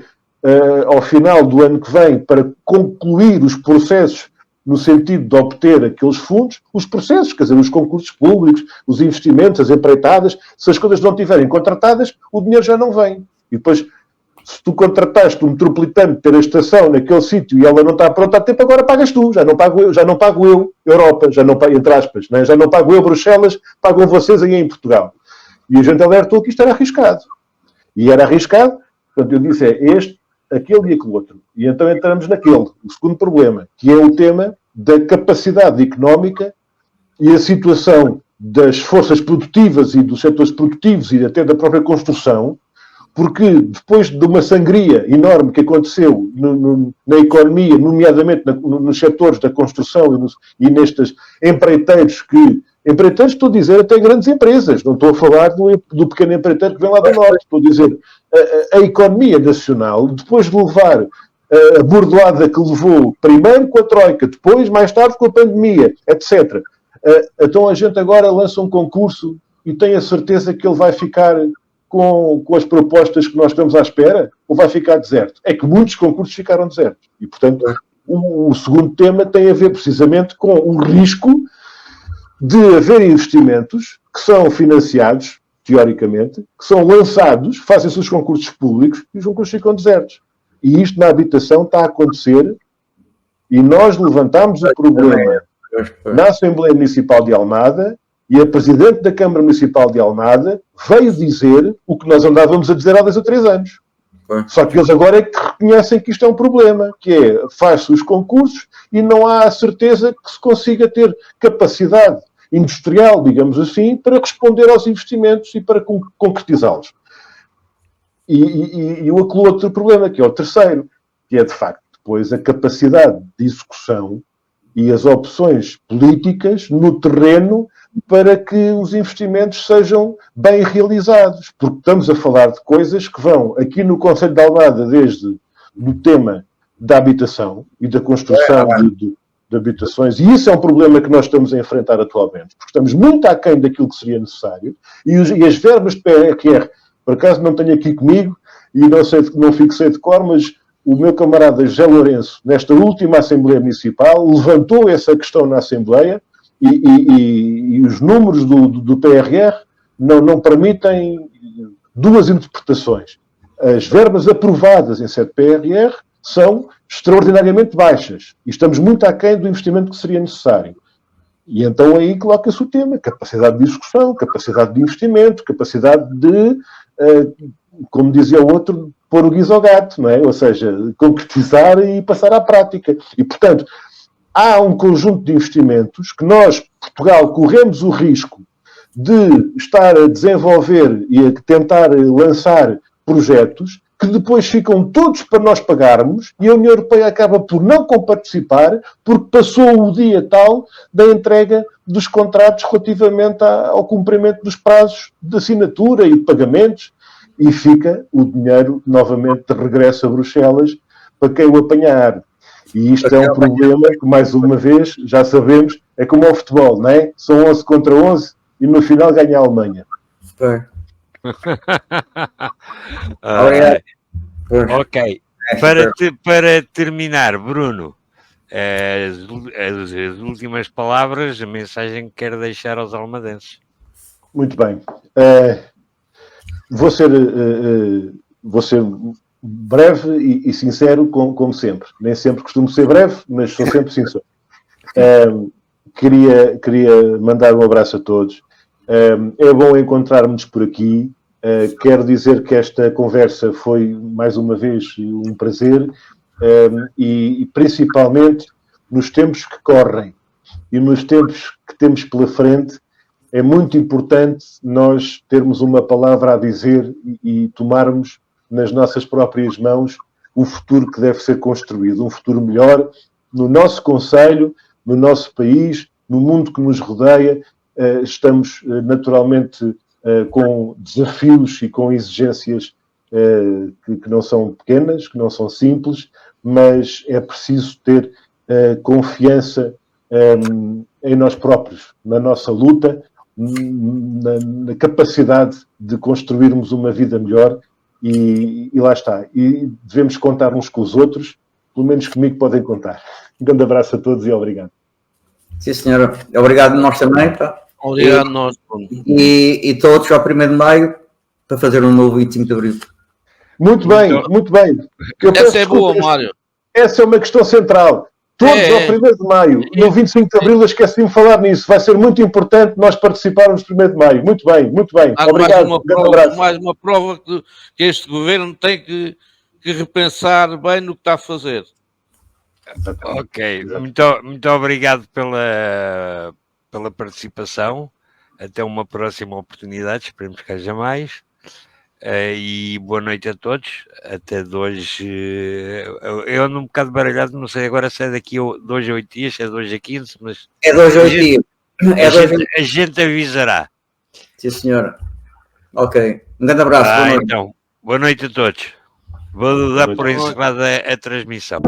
ao final do ano que vem para concluir os processos no sentido de obter aqueles fundos, os processos, quer dizer, os concursos públicos, os investimentos, as empreitadas, se as coisas não estiverem contratadas, o dinheiro já não vem. E depois, se tu contrataste um metropolitano ter a estação naquele sítio e ela não está pronta a tempo, agora pagas tu, já não pago eu, Europa, já não pago, entre aspas, né? Já não pago eu, Bruxelas, pagam vocês aí em Portugal. E a gente alertou que isto era arriscado. E era arriscado, portanto, eu disse, aquele e aquele outro. E então entramos naquele, o segundo problema, que é o tema da capacidade económica e a situação das forças produtivas e dos setores produtivos e até da própria construção, porque depois de uma sangria enorme que aconteceu na economia, nomeadamente nos setores da construção e nestes empreiteiros estou a dizer até grandes empresas, não estou a falar do pequeno empreiteiro que vem lá do norte, estou a dizer a economia nacional, depois de levar a bordoada que levou primeiro com a Troika, depois, mais tarde, com a pandemia, etc. Então a gente agora lança um concurso e tem a certeza que ele vai ficar com as propostas que nós estamos à espera, ou vai ficar deserto? É que muitos concursos ficaram desertos. E, portanto, o segundo tema tem a ver precisamente com o risco de haver investimentos que são financiados, teoricamente, que são lançados, fazem-se os concursos públicos e os concursos ficam desertos. E isto na habitação está a acontecer e nós levantámos o problema na Assembleia Municipal de Almada e a Presidente da Câmara Municipal de Almada veio dizer o que nós andávamos a dizer há 2 ou 3 anos. Só que eles agora é que reconhecem que isto é um problema, que é, faz-se os concursos e não há a certeza que se consiga ter capacidade industrial, digamos assim, para responder aos investimentos e para concretizá-los. E o outro problema, que é o terceiro, que é, de facto, depois a capacidade de execução e as opções políticas no terreno para que os investimentos sejam bem realizados. Porque estamos a falar de coisas que vão, aqui no Concelho de Almada, desde o tema da habitação e da construção de habitações, e isso é um problema que nós estamos a enfrentar atualmente, porque estamos muito aquém daquilo que seria necessário, e as verbas de PRR, por acaso não tenho aqui comigo, e não fixei de cor, mas o meu camarada José Lourenço, nesta última Assembleia Municipal, levantou essa questão na Assembleia, e os números do PRR não permitem duas interpretações. As verbas aprovadas em sede PRR são extraordinariamente baixas e estamos muito aquém do investimento que seria necessário. E então aí coloca-se o tema, capacidade de execução, capacidade de investimento, capacidade de, como dizia o outro, pôr o guiso ao gato, não é? Ou seja, concretizar e passar à prática. E, portanto, há um conjunto de investimentos que nós, Portugal, corremos o risco de estar a desenvolver e a tentar lançar projetos que depois ficam todos para nós pagarmos e a União Europeia acaba por não comparticipar porque passou o dia tal da entrega dos contratos relativamente ao cumprimento dos prazos de assinatura e de pagamentos e fica o dinheiro novamente de regresso a Bruxelas para quem o apanhar. E isto é um problema que, mais uma vez, já sabemos, é como ao futebol, não é? São 11 contra 11 e no final ganha a Alemanha. Ok. Para terminar, Bruno, as últimas palavras, a mensagem que quero deixar aos almadenses. Muito bem. Vou ser breve e sincero, como sempre. Nem sempre costumo ser breve, mas sou sempre sincero. Queria mandar um abraço a todos. É bom encontrarmos por aqui. Quero dizer que esta conversa foi, mais uma vez, um prazer e principalmente nos tempos que correm e nos tempos que temos pela frente, é muito importante nós termos uma palavra a dizer e tomarmos nas nossas próprias mãos o futuro que deve ser construído, um futuro melhor no nosso concelho, no nosso país, no mundo que nos rodeia. Estamos naturalmente com desafios e com exigências que não são pequenas, que não são simples, mas é preciso ter confiança em nós próprios, na nossa luta, na capacidade de construirmos uma vida melhor e lá está. E devemos contar uns com os outros, pelo menos comigo podem contar. Um grande abraço a todos e obrigado. Sim, senhora. Obrigado nós também, pá. Obrigado nós, Bruno. E todos ao 1º de maio para fazer um novo 25 de abril. Muito bem, muito bem. Essa é boa, Mário. Essa é uma questão central. Todos ao 1º de maio, no 25 de abril, esqueci-me de falar nisso. Vai ser muito importante nós participarmos no 1º de maio. Muito bem, muito bem. Obrigado. Mais uma prova que este governo tem que repensar bem no que está a fazer. Ok, muito obrigado pela participação. Até uma próxima oportunidade, esperemos que haja mais. E boa noite a todos. Até de hoje. Eu ando um bocado baralhado, não sei agora se é daqui a 2 a 8 dias, se é 2 a 15, mas. É 2 a 8 dias. A gente avisará. Sim, senhora. Ok. Um grande abraço. Boa noite. Então, boa noite a todos. Vou dar por encerrada a transmissão.